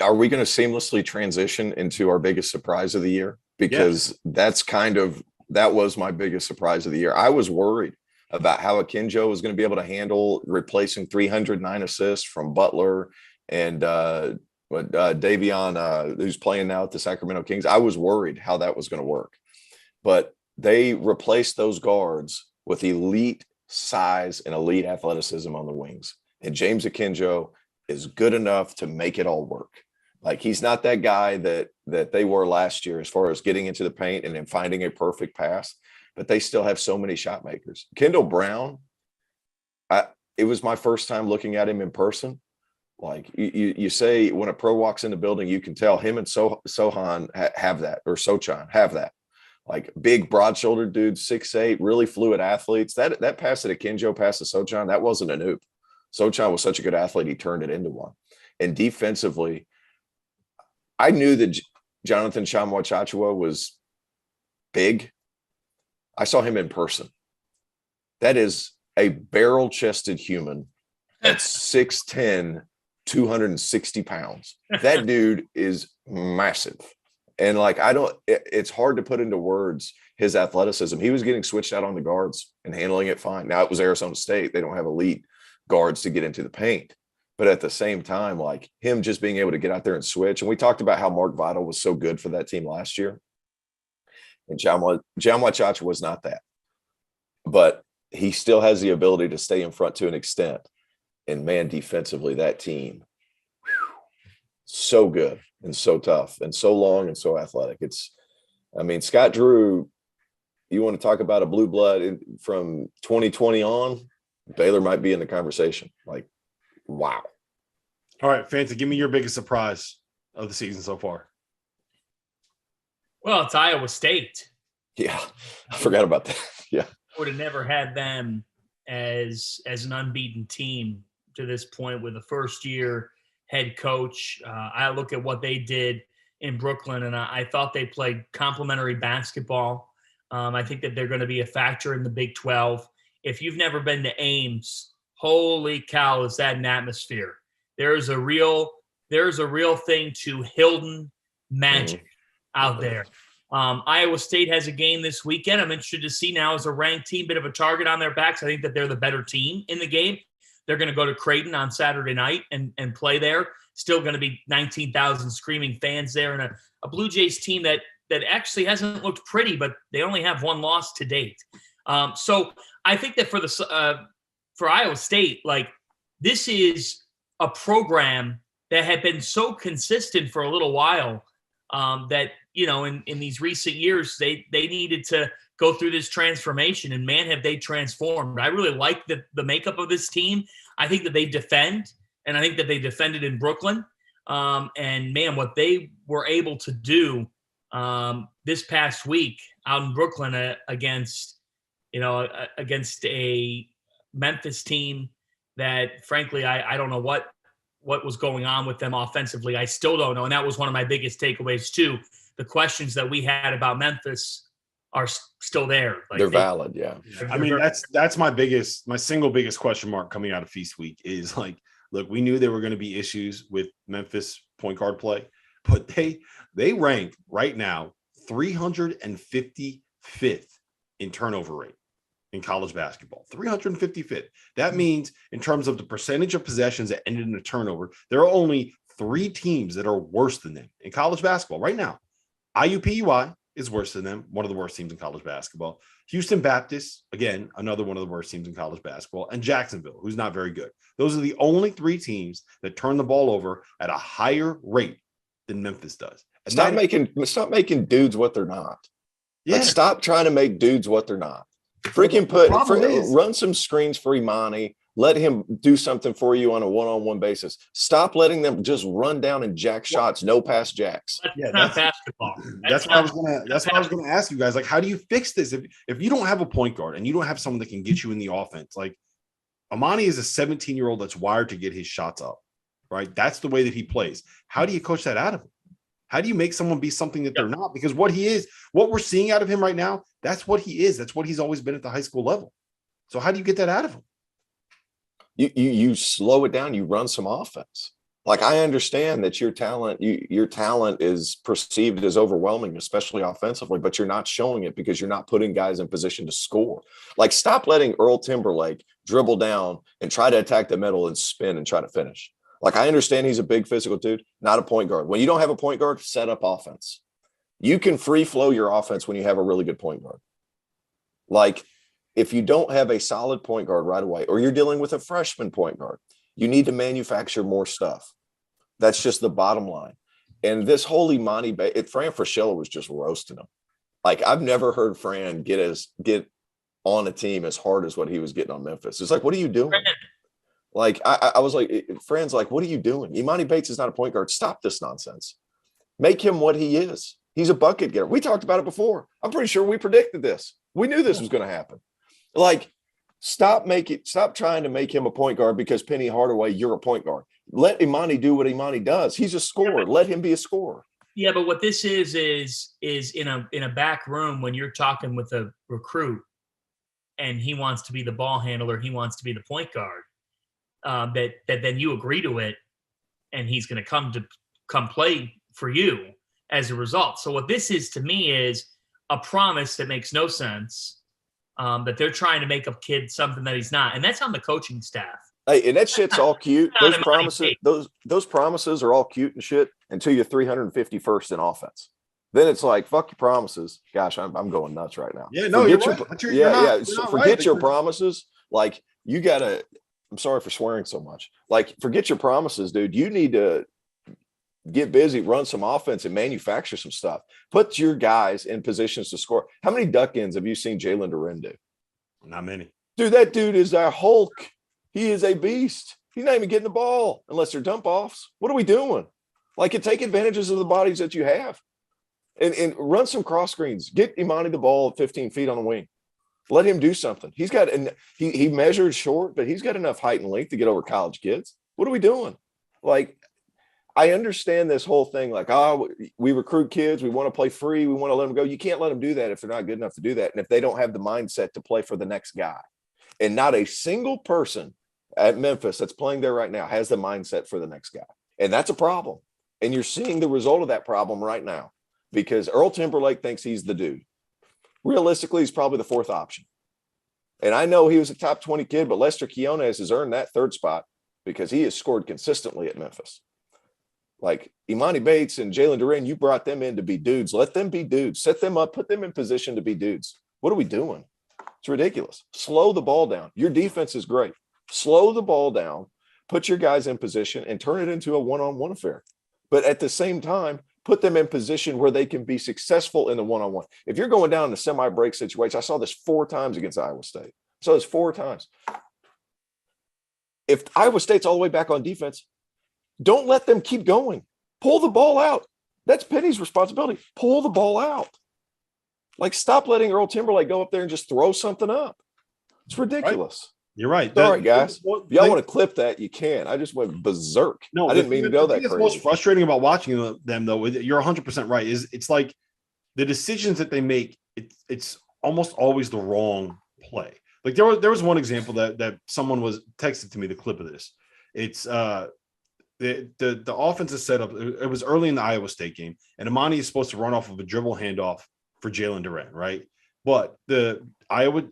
Are we going to seamlessly transition into our biggest surprise of the year? Because that was my biggest surprise of the year. I was worried about how Akinjo was going to be able to handle replacing 309 assists from Butler and Davion, who's playing now at the Sacramento Kings. I was worried how that was going to work. But they replaced those guards with elite size and elite athleticism on the wings. And James Akinjo is good enough to make it all work. Like, he's not that guy that they were last year as far as getting into the paint and then finding a perfect pass, but they still have so many shot makers. Kendall Brown, it was my first time looking at him in person. Like, you say when a pro walks in the building, you can tell him and Sohan have that, or Sochan have that. Like, big, broad-shouldered dudes, 6'8", really fluid athletes. That pass that Akinjo passed to Sochan, that wasn't an oop. Sochan was such a good athlete, he turned it into one. And defensively, I knew that Jonathan Tchamwa was big. I saw him in person. That is a barrel-chested human that's 6'10", 260 pounds. That dude is massive. And it's hard to put into words his athleticism. He was getting switched out on the guards and handling it fine. Now, it was Arizona State. They don't have elite guards to get into the paint. But at the same time, like, him just being able to get out there and switch. And we talked about how Mark Vital was so good for that team last year. And Tchamwa Tchatchoua was not that. But he still has the ability to stay in front to an extent. And, man, defensively, that team, so good and so tough and so long and so athletic. Scott Drew, you want to talk about a blue blood from 2020 on, Baylor might be in the conversation. Like, wow. All right, Fanta, give me your biggest surprise of the season so far. Well, it's Iowa State. Yeah, I forgot about that. Yeah. Would have never had them as an unbeaten team to this point with a first-year head coach. I look at what they did in Brooklyn, and I thought they played complementary basketball. I think that they're going to be a factor in the Big 12. If you've never been to Ames, holy cow, is that an atmosphere. There's a real thing to Hilton magic out there. Iowa State has a game this weekend. I'm interested to see now, as a ranked team, bit of a target on their backs. I think that they're the better team in the game. They're going to go to Creighton on Saturday night and play there. Still going to be 19,000 screaming fans there, and a Blue Jays team that actually hasn't looked pretty, but they only have one loss to date. So I think that for Iowa State, like, this is a program that had been so consistent for a little while. that, in these recent years, they needed to go through this transformation, and man, have they transformed. I really like the makeup of this team. I think that they defend, and I think that they defended in Brooklyn. And man, what they were able to do this past week out in Brooklyn against a Memphis team that, frankly, I don't know what was going on with them offensively. I still don't know. And that was one of my biggest takeaways too. The questions that we had about Memphis are still there. Like they're valid. Yeah. I mean, that's my single biggest question mark coming out of Feast Week is like, look, we knew there were going to be issues with Memphis point guard play, but they rank right now 355th in turnover rate in college basketball. 355th. That means in terms of the percentage of possessions that ended in a turnover, there are only 3 teams that are worse than them in college basketball right now. IUPUI is worse than them, one of the worst teams in college basketball. Houston Baptist, again, another one of the worst teams in college basketball, and Jacksonville, who's not very good. Those are the only 3 teams that turn the ball over at a higher rate than Memphis does. And stop making dudes what they're not. Yeah. Like, stop trying to make dudes what they're not. Run some screens for Imani. Let him do something for you on a one-on-one basis. Stop letting them just run down and jack shots, no pass jacks. That's not basketball. That's what I was gonna ask you guys. Like, how do you fix this if you don't have a point guard and you don't have someone that can get you in the offense? Like, Imani is a 17-year-old that's wired to get his shots up, right? That's the way that he plays. How do you coach that out of him? How do you make someone be something that they're not? Because what we're seeing out of him right now, that's what he is. That's what he's always been at the high school level. So how do you get that out of him? You slow it down. You run some offense. Like, I understand that your talent is perceived as overwhelming, especially offensively, but you're not showing it because you're not putting guys in position to score. Like, stop letting Earl Timberlake dribble down and try to attack the middle and spin and try to finish. Like, I understand he's a big physical dude, not a point guard. When you don't have a point guard, set up offense. You can free flow your offense when you have a really good point guard. Like, if you don't have a solid point guard right away, or you're dealing with a freshman point guard, you need to manufacture more stuff. That's just the bottom line. And this whole Imani, Fran Fraschilla was just roasting him. Like, I've never heard Fran get on a team as hard as what he was getting on Memphis. It's like, what are you doing? Like, I was like, Fran's like, what are you doing? Imani Bates is not a point guard. Stop this nonsense. Make him what he is. He's a bucket getter. We talked about it before. I'm pretty sure we predicted this. We knew this was going to happen. Like, stop trying to make him a point guard because Penny Hardaway, you're a point guard. Let Imani do what Imani does. He's a scorer. Let him be a scorer. Yeah, but what this is in a back room when you're talking with a recruit and he wants to be the ball handler, he wants to be the point guard. That then you agree to it, and he's going to come play for you as a result. So what this is to me is a promise that makes no sense. That they're trying to make a kid something that he's not, and that's on the coaching staff. Hey, and that shit's all cute. Those promises are all cute and shit until you're 351st in offense. Then it's like, fuck your promises. Gosh, I'm going nuts right now. Yeah, no, you're right. Forget your promises. Like, you gotta. I'm sorry for swearing so much. Like, forget your promises, dude. You need to get busy, run some offense, and manufacture some stuff. Put your guys in positions to score. How many duck-ins have you seen Jalen Duren do? Not many. Dude, that dude is a Hulk. He is a beast. He's not even getting the ball unless they're dump-offs. What are we doing? Like, take advantages of the bodies that you have and run some cross screens. Get Imani the ball at 15 feet on the wing. Let him do something. He's got, and he measured short, but he's got enough height and length to get over college kids. What are we doing? Like, I understand this whole thing. Like, we recruit kids. We want to play free. We want to let them go. You can't let them do that if they're not good enough to do that. And if they don't have the mindset to play for the next guy. And not a single person at Memphis that's playing there right now has the mindset for the next guy. And that's a problem. And you're seeing the result of that problem right now because Earl Timberlake thinks he's the dude. Realistically, he's probably the 4th option. And I know he was a top 20 kid, but Lester Quiones has earned that 3rd spot because he has scored consistently at Memphis. Like, Imani Bates and Jalen Duren, you brought them in to be dudes. Let them be dudes. Set them up. Put them in position to be dudes. What are we doing? It's ridiculous. Slow the ball down. Your defense is great. Slow the ball down. Put your guys in position and turn it into a one-on-one affair. But at the same time, put them in position where they can be successful in the one-on-one. If you're going down in a semi-break situation, I saw this 4 times against Iowa State. I saw this 4 times. If Iowa State's all the way back on defense, don't let them keep going. Pull the ball out. That's Penny's responsibility. Pull the ball out. Like, stop letting Earl Timberlake go up there and just throw something up. It's ridiculous. Right. You're right. Sorry, guys. If y'all want to clip that, you can. I just went berserk. No, I didn't mean to go that crazy. What's most frustrating about watching them, though, you're 100% right, is it's like the decisions that they make, it's almost always the wrong play. Like there was one example that someone was texted to me, the clip of this. It's the offense is set up. It was early in the Iowa State game, and Amani is supposed to run off of a dribble handoff for Jalen Durant, right? But the Iowa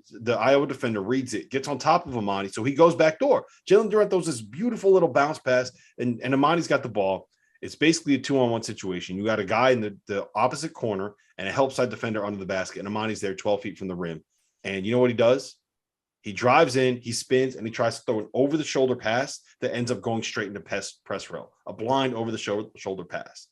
defender reads it, gets on top of Amani, so he goes back door. Jalen Durant throws this beautiful little bounce pass, and Amani's got the ball. It's basically a 2-on-1 situation. You got a guy in the opposite corner and a help side defender under the basket, and Amani's there 12 feet from the rim. And you know what he does? He drives in, he spins, and he tries to throw an over-the-shoulder pass that ends up going straight into press row, a blind over-the-shoulder pass.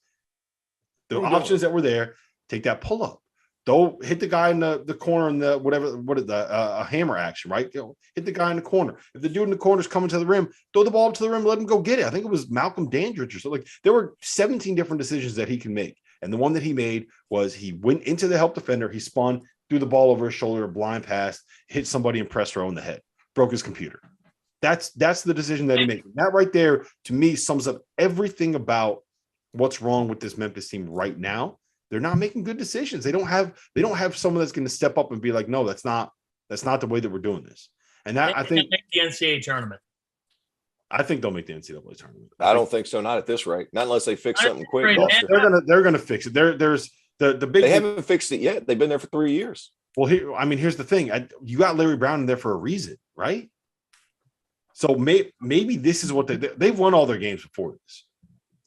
The options that were there, take that pull-up. Don't hit the guy in the corner in the a hammer action, right? Hit the guy in the corner. If the dude in the corner is coming to the rim, throw the ball up to the rim, let him go get it. I think it was Malcolm Dandridge or something. Like, there were 17 different decisions that he can make. And the one that he made was he went into the help defender, he spun, threw the ball over his shoulder, a blind pass, hit somebody in press row in the head, broke his computer. That's the decision that he made. That right there, to me, sums up everything about what's wrong with this Memphis team right now. They're not making good decisions. They don't have someone that's going to step up and be like, no, that's not the way that we're doing this. And that I think make the NCAA tournament. I think they'll make the NCAA tournament. I don't think so. Not at this rate. Not unless they fix something quick. They're gonna fix it. There's the big. They haven't fixed it yet. They've been there for 3 years. Well, here's the thing. You got Larry Brown in there for a reason, right? So maybe this is what they've won all their games before this.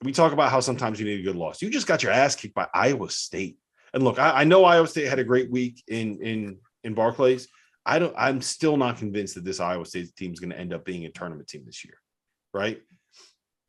We talk about how sometimes you need a good loss. You just got your ass kicked by Iowa State. And look, I know Iowa State had a great week in Barclays. I'm still not convinced that this Iowa State team is going to end up being a tournament team this year, right?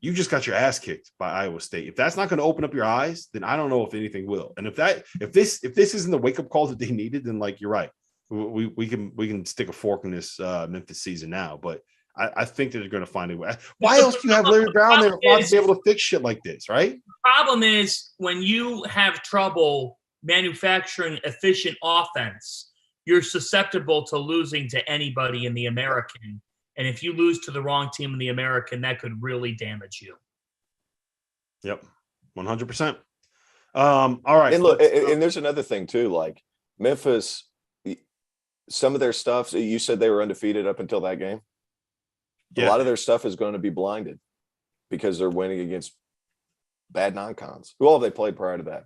You just got your ass kicked by Iowa State. If that's not going to open up your eyes, then I don't know if anything will. And if this isn't the wake up call that they needed, then like you're right, we can stick a fork in this Memphis season now. But I think that they're going to find a way. Why else do you have Larry Brown there not to be able to fix shit like this, right? The problem is when you have trouble manufacturing efficient offense, you're susceptible to losing to anybody in the American. And if you lose to the wrong team in the American, that could really damage you. Yep, 100%. All right. And look, and there's another thing too. Like Memphis, some of their stuff. You said they were undefeated up until that game. Yeah. A lot of their stuff is going to be blinded because they're winning against bad non-cons. Who all have they played prior to that?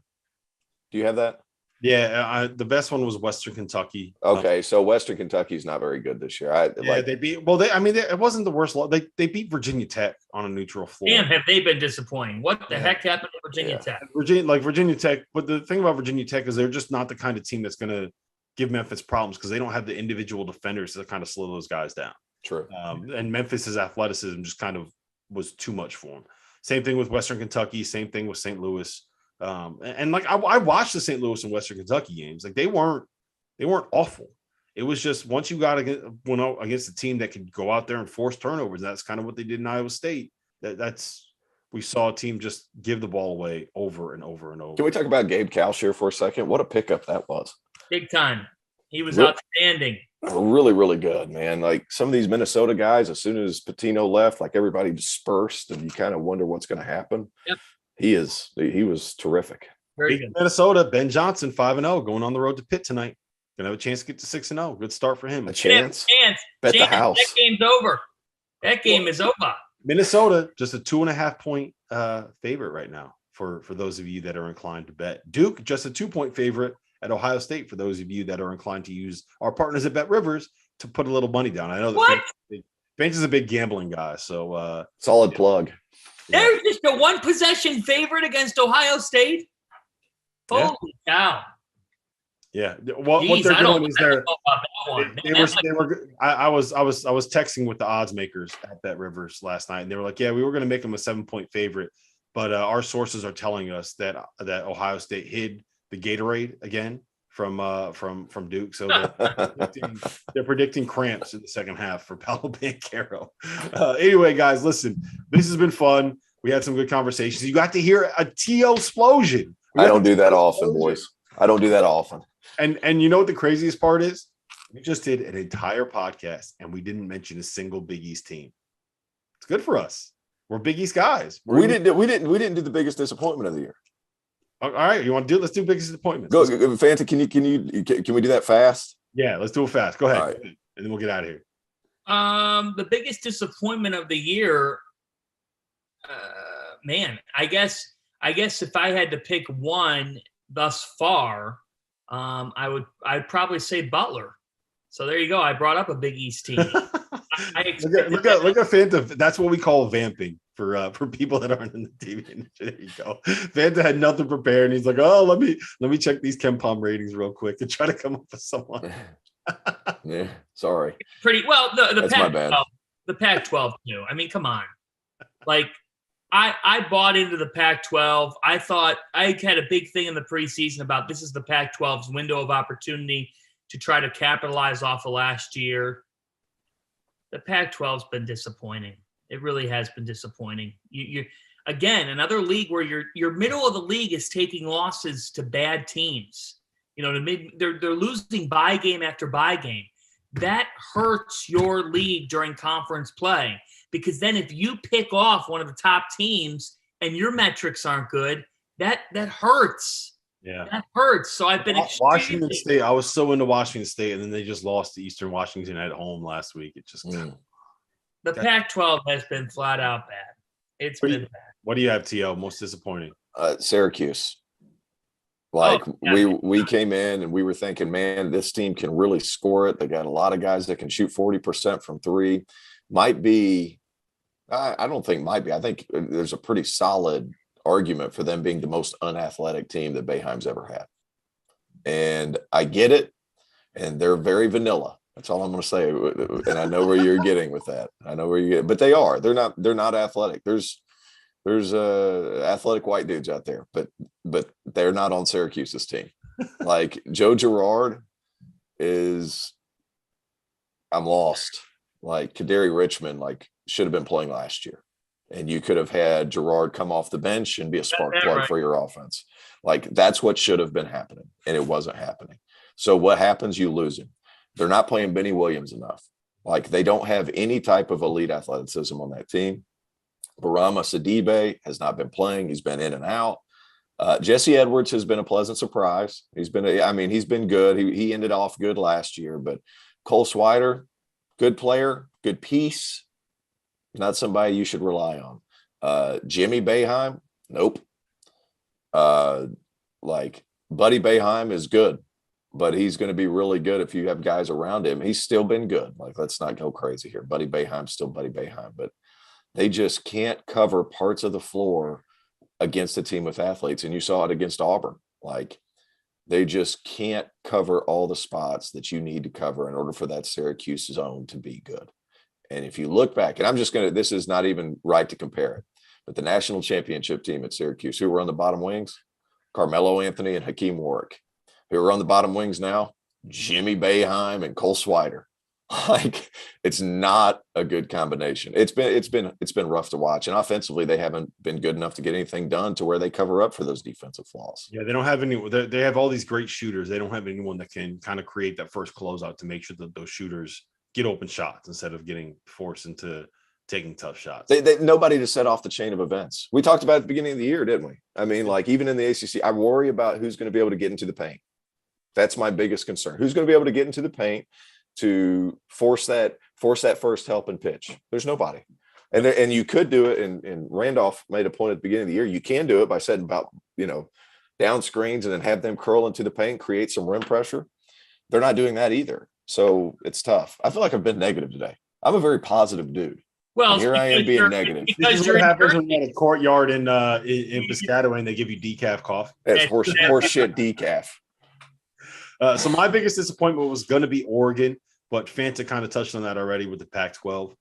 Do you have that? Yeah, the best one was Western Kentucky. Okay, so Western Kentucky is not very good this year. They beat. Well, it wasn't the worst. They beat Virginia Tech on a neutral floor. Damn, have they been disappointing? What the heck happened to Virginia Tech? Virginia Tech. But the thing about Virginia Tech is they're just not the kind of team that's going to give Memphis problems because they don't have the individual defenders to kind of slow those guys down. True. And Memphis's athleticism just kind of was too much for him. Same thing with Western Kentucky. Same thing with St. Louis. And like I watched the St. Louis and Western Kentucky games. Like they weren't awful. It was just once you got against a team that could go out there and force turnovers. That's kind of what they did in Iowa State. We saw a team just give the ball away over and over and over. Can we talk about Gabe Kalsher for a second? What a pickup that was! Big time. He was outstanding. Really, really good, man. Like some of these Minnesota guys, as soon as Patino left, like everybody dispersed, and you kind of wonder what's going to happen. Yep. He was terrific. Very good. Minnesota, Ben Johnson, 5-0, going on the road to Pitt tonight. Gonna have a chance to get to 6-0. Good start for him. A chance. Bet the house. That game's over. That game is over. Minnesota, just a 2.5 point favorite right now for those of you that are inclined to bet. Duke, just a 2-point favorite at Ohio State for those of you that are inclined to use our partners at Bet Rivers to put a little money down. I know that Bench is a big gambling guy, so solid plug. There's just a 1 possession favorite against Ohio State. Holy cow! Yeah, what they're doing is I was texting with the odds makers at Bet Rivers last night, and they were like, "Yeah, we were going to make them a 7-point favorite but our sources are telling us that Ohio State hid the Gatorade again from Duke. So they're predicting cramps in the second half for Paolo Banchero. Anyway, guys, listen, this has been fun. We had some good conversations. You got to hear a T.O. explosion. I don't do that often, boys. I don't do that often. And you know what the craziest part is? We just did an entire podcast and we didn't mention a single Big East team. It's good for us. We're Big East guys. We didn't do the biggest disappointment of the year. All right, you want to do? Let's do biggest disappointment. Go, Fanta. Can we do that fast? Yeah, let's do it fast. Go ahead, right. and then we'll get out of here. The biggest disappointment of the year, man. I guess if I had to pick one thus far, I'd probably say Butler. So there you go. I brought up a Big East team. Look at Fanta. That's what we call vamping for people that aren't in the TV industry. There you go. Fanta had nothing prepared, and he's like, "Oh, let me check these KenPom ratings real quick and try to come up with someone." Yeah, sorry. Pretty well. The That's my bad. The Pac-12 too. I mean, come on. Like, I bought into the Pac-12. I thought I had a big thing in the preseason about this is the Pac-12's window of opportunity to try to capitalize off of last year. The Pac-12's been disappointing. It really has been disappointing. You again, another league where your middle of the league is taking losses to bad teams. You know, they're losing bye game after bye game. That hurts your league during conference play, because then if you pick off one of the top teams and your metrics aren't good, that hurts. Yeah, that hurts. So I've been Washington State. I was so into Washington State, and then they just lost to Eastern Washington at home last week. It just the Pac-12 has been flat out bad. It's been bad. What do you have, T.O.? Most disappointing? Syracuse. Like we came in and we were thinking, man, this team can really score it. They got a lot of guys that can shoot 40% from three. Might be. I don't think might be. I think there's a pretty solid argument for them being the most unathletic team that Boeheim's ever had. And I get it. And they're very vanilla. That's all I'm going to say. And I know where you're getting with that. I know where you get, but they are. They're not athletic. There's athletic white dudes out there, but they're not on Syracuse's team. Like Joe Girard I'm lost. Like Kaderi Richmond, should have been playing last year. And you could have had Girard come off the bench and be a spark plug for your offense. Like that's what should have been happening. And it wasn't happening. So what happens? You lose him. They're not playing Benny Williams enough. Like they don't have any type of elite athleticism on that team. Barama Sidibe has not been playing. He's been in and out. Jesse Edwards has been a pleasant surprise. He's been good. He ended off good last year, but Cole Swider, good player, good piece. Not somebody you should rely on. Jimmy Boeheim, nope. Buddy Boeheim is good, but he's going to be really good if you have guys around him. He's still been good. Let's not go crazy here. Buddy Boeheim's still Buddy Boeheim, but they just can't cover parts of the floor against a team with athletes. And you saw it against Auburn. They just can't cover all the spots that you need to cover in order for that Syracuse zone to be good. And if you look back, and this is not even right to compare it, but the national championship team at Syracuse, who were on the bottom wings, Carmelo Anthony and Hakeem Warwick. Who are on the bottom wings now, Jimmy Boeheim and Cole Swider. It's not a good combination. It's been rough to watch. And offensively, they haven't been good enough to get anything done to where they cover up for those defensive flaws. Yeah, they don't have any. They have all these great shooters. They don't have anyone that can kind of create that first closeout to make sure that those shooters get open shots instead of getting forced into taking tough shots. Nobody to set off the chain of events. We talked about at the beginning of the year, didn't we? I mean, even in the ACC, I worry about who's going to be able to get into the paint. That's my biggest concern. Who's going to be able to get into the paint to force that first help and pitch? There's nobody. And you could do it. And Randolph made a point at the beginning of the year. You can do it by setting about, down screens and then have them curl into the paint, create some rim pressure. They're not doing that either. So it's tough. I feel like I've been negative today. I'm a very positive dude. Well, and here I am being negative. This is what happens when you're in a courtyard in Piscataway and they give you decaf coffee. It's horse shit decaf. So my biggest disappointment was going to be Oregon, but Fanta kind of touched on that already with the Pac-12.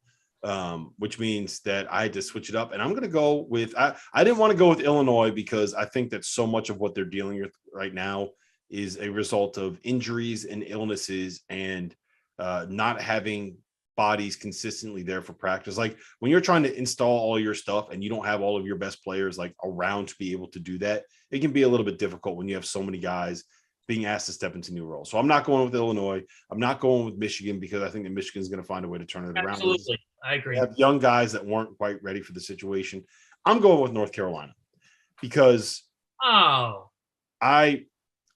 which means that I had to switch it up. And I'm going to go with I didn't want to go with Illinois because I think that so much of what they're dealing with right now is a result of injuries and illnesses and not having bodies consistently there for practice. Like when you're trying to install all your stuff and you don't have all of your best players like around to be able to do that, it can be a little bit difficult when you have so many guys being asked to step into new roles. So I'm not going with Illinois. I'm not going with Michigan because I think that Michigan is going to find a way to turn it around. Absolutely. I agree. They have young guys that weren't quite ready for the situation. I'm going with North Carolina because I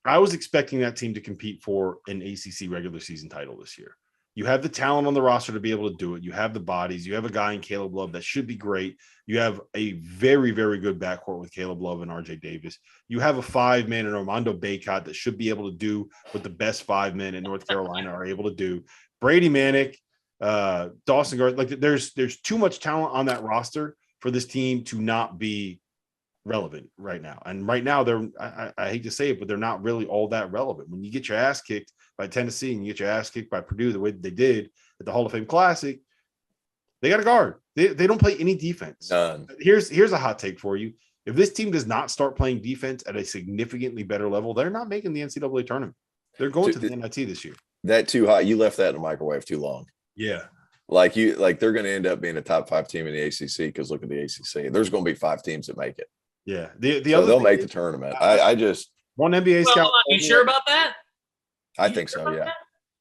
was expecting that team to compete for an ACC regular season title this year. You have the talent on the roster to be able to do it. You have the bodies. You have a guy in Caleb Love that should be great. You have a very, very good backcourt with Caleb Love and RJ Davis. You have a 5-man in Armando Bacot that should be able to do what the best 5 men in North Carolina are able to do. Brady Manick, Dawson Garth, like there's too much talent on that roster for this team to not be relevant right now. And right now they're I hate to say it, but they're not really all that relevant. When you get your ass kicked by Tennessee and you get your ass kicked by Purdue the way they did at the Hall of Fame Classic, they got a guard. They don't play any defense. None. Here's a hot take for you. If this team does not start playing defense at a significantly better level, they're not making the NCAA tournament. They're going to the NIT this year. That too hot. You left that in the microwave too long. Yeah. Like they're going to end up being a top 5 team in the ACC because look at the ACC. There's going to be 5 teams that make it. Yeah. So they'll make the tournament. I just one NBA scout. You sure about that? I think so. Yeah. That?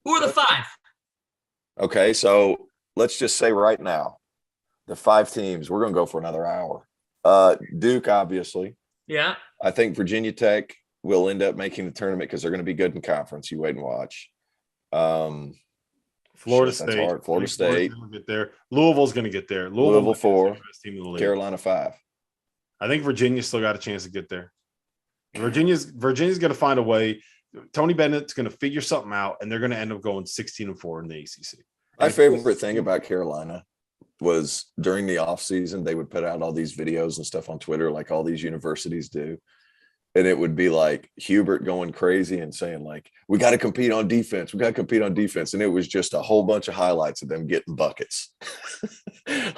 Who are the 5? Okay. So let's just say right now, the 5 teams, we're going to go for another hour. Duke, obviously. Yeah. I think Virginia Tech will end up making the tournament because they're going to be good in conference. You wait and watch. Florida State. Hard. Florida State. Get there. Louisville's going to get there. Louisville 4. Team in the league. Carolina 5. I think Virginia's still got a chance to get there. Virginia's going to find a way. Tony Bennett's going to figure something out, and they're going to end up going 16-4 in the ACC. My favorite thing about Carolina was during the offseason, they would put out all these videos and stuff on Twitter, like all these universities do. And it would be like Hubert going crazy and saying, like, we got to compete on defense. We got to compete on defense. And it was just a whole bunch of highlights of them getting buckets.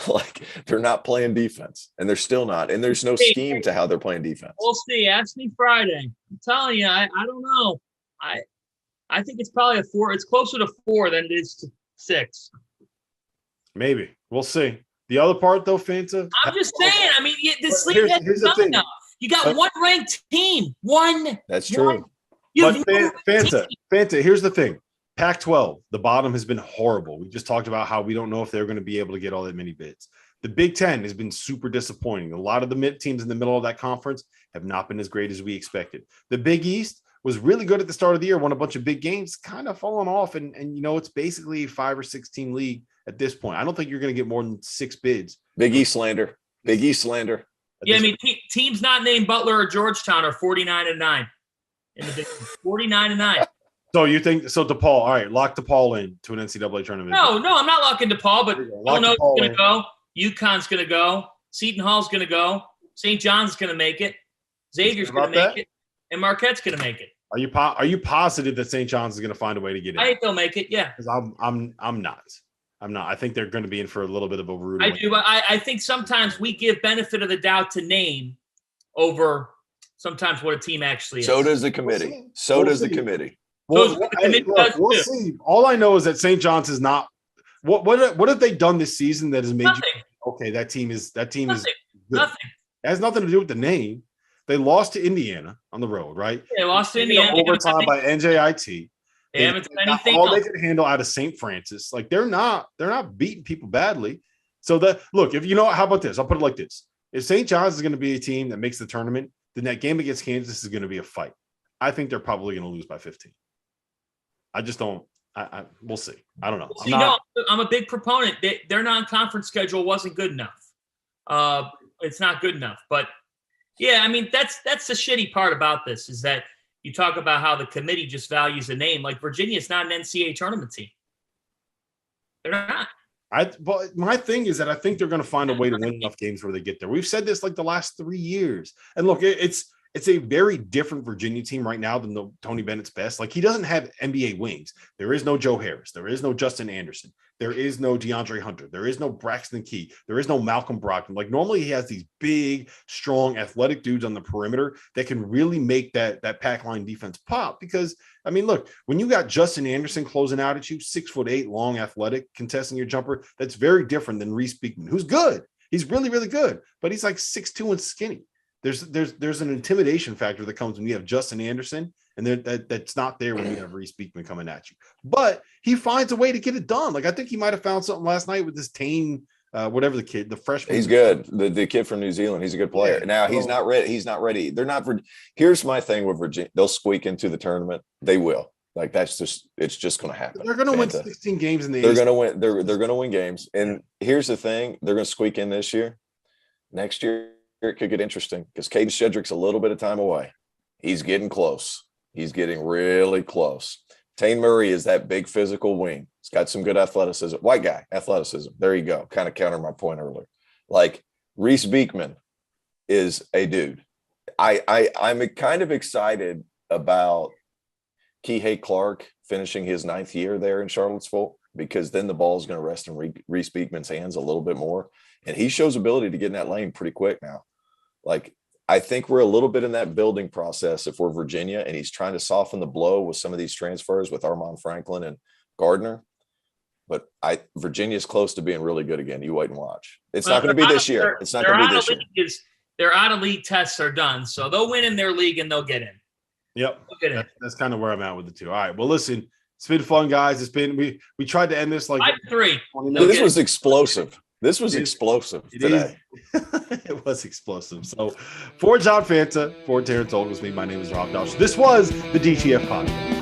Like, they're not playing defense, and they're still not. And there's no scheme to how they're playing defense. We'll see. Ask me Friday. I'm telling you, I don't know. I think it's probably a 4. It's closer to 4 than it is to 6. Maybe. We'll see. The other part, though, Fanta. I'm just saying. I mean, this league hasn't done enough. You got one ranked team. One. That's true. But Fanta, here's the thing. Pac-12, the bottom has been horrible. We just talked about how we don't know if they're going to be able to get all that many bids. The Big Ten has been super disappointing. A lot of the teams in the middle of that conference have not been as great as we expected. The Big East was really good at the start of the year, won a bunch of big games, kind of fallen off. And you know, it's basically a 5 or 6 team league at this point. I don't think you're going to get more than 6 bids. Big East slander. Big East slander. Yeah, I mean, teams not named Butler or Georgetown are 49-9 in the Big East. 49-9. So you think so? DePaul, all right, lock DePaul in to an NCAA tournament. No, I'm not locking DePaul, but Illinois is going to go. UConn's going to go. Seton Hall's going to go. St. John's going to make it. Xavier's going to make it, and Marquette's going to make it. Are you positive that St. John's is going to find a way to get in? I think they'll make it. Yeah, because I'm not. I think they're going to be in for a little bit of a rude. I do, but I think sometimes we give benefit of the doubt to name over sometimes what a team actually is. So does the committee. The committee. Well, we'll see. All I know is that St. John's is not. What have they done this season that has made nothing. You okay? That team is nothing. Good. Nothing. It has nothing to do with the name. They lost to Indiana on the road, right? They lost to Indiana overtime by NJIT. They haven't done anything all else. they can handle out of St. Francis. Like they're not beating people badly. So look, if you know, how about this? I'll put it like this: if St. John's is going to be a team that makes the tournament, then that game against Kansas is going to be a fight. I think they're probably going to lose by 15. I just don't. We'll see. I don't know. I'm a big proponent. Their non-conference schedule wasn't good enough. It's not good enough. But yeah, I mean that's the shitty part about this is that you talk about how the committee just values a name. Like Virginia's not an NCAA tournament team. They're not. But my thing is that I think they're going to find a way to win enough games where they get there. We've said this like the last 3 years. And look, it's it's a very different Virginia team right now than the Tony Bennett's best. Like, he doesn't have NBA wings. There is no Joe Harris. There is no Justin Anderson. There is no DeAndre Hunter. There is no Braxton Key. There is no Malcolm Brogdon. Like, normally he has these big, strong, athletic dudes on the perimeter that can really make that pack line defense pop. Because, I mean, look, when you got Justin Anderson closing out at you, 6'8", long, athletic, contesting your jumper, that's very different than Reese Beekman, who's good. He's really, really good, but he's like 6'2" and skinny. There's an intimidation factor that comes when you have Justin Anderson, and that's not there when you have Reese Beekman coming at you. But he finds a way to get it done. Like, I think he might have found something last night with this Tane, whatever the kid, the freshman. He's good. The kid from New Zealand. He's a good player. Yeah, now he's not ready. He's not ready. They're not. Here's my thing with Virginia. They'll squeak into the tournament. They will. Like, it's just going to happen. They're going to win 16 games in the. They're going to win. They're going to win games. And here's the thing: they're going to squeak in this year. Next year, it could get interesting because Caden Shedrick's a little bit of time away. He's getting close. He's getting really close. Tane Murray is that big physical wing. He's got some good athleticism. White guy, athleticism. There you go. Kind of counter my point earlier. Like, Reese Beekman is a dude. I'm kind of excited about Kihei Clark finishing his 9th year there in Charlottesville, because then the ball is going to rest in Reese Beekman's hands a little bit more. And he shows ability to get in that lane pretty quick now. Like, I think we're a little bit in that building process if we're Virginia, and he's trying to soften the blow with some of these transfers with Armand Franklin and Gardner. But Virginia's close to being really good again. You wait and watch. It's not going to be this year. It's not going to be this year. Their out-of-league tests are done, so they'll win in their league and they'll get in. Yep. That's kind of where I'm at with the two. All right. Well, listen, it's been fun, guys. It's been we tried to end this like 5-3. This was explosive. This was explosive today. It was explosive. So, for John Fanta, for Terrence Oglesby, my name is Rob Dawson. This was the DTF Podcast.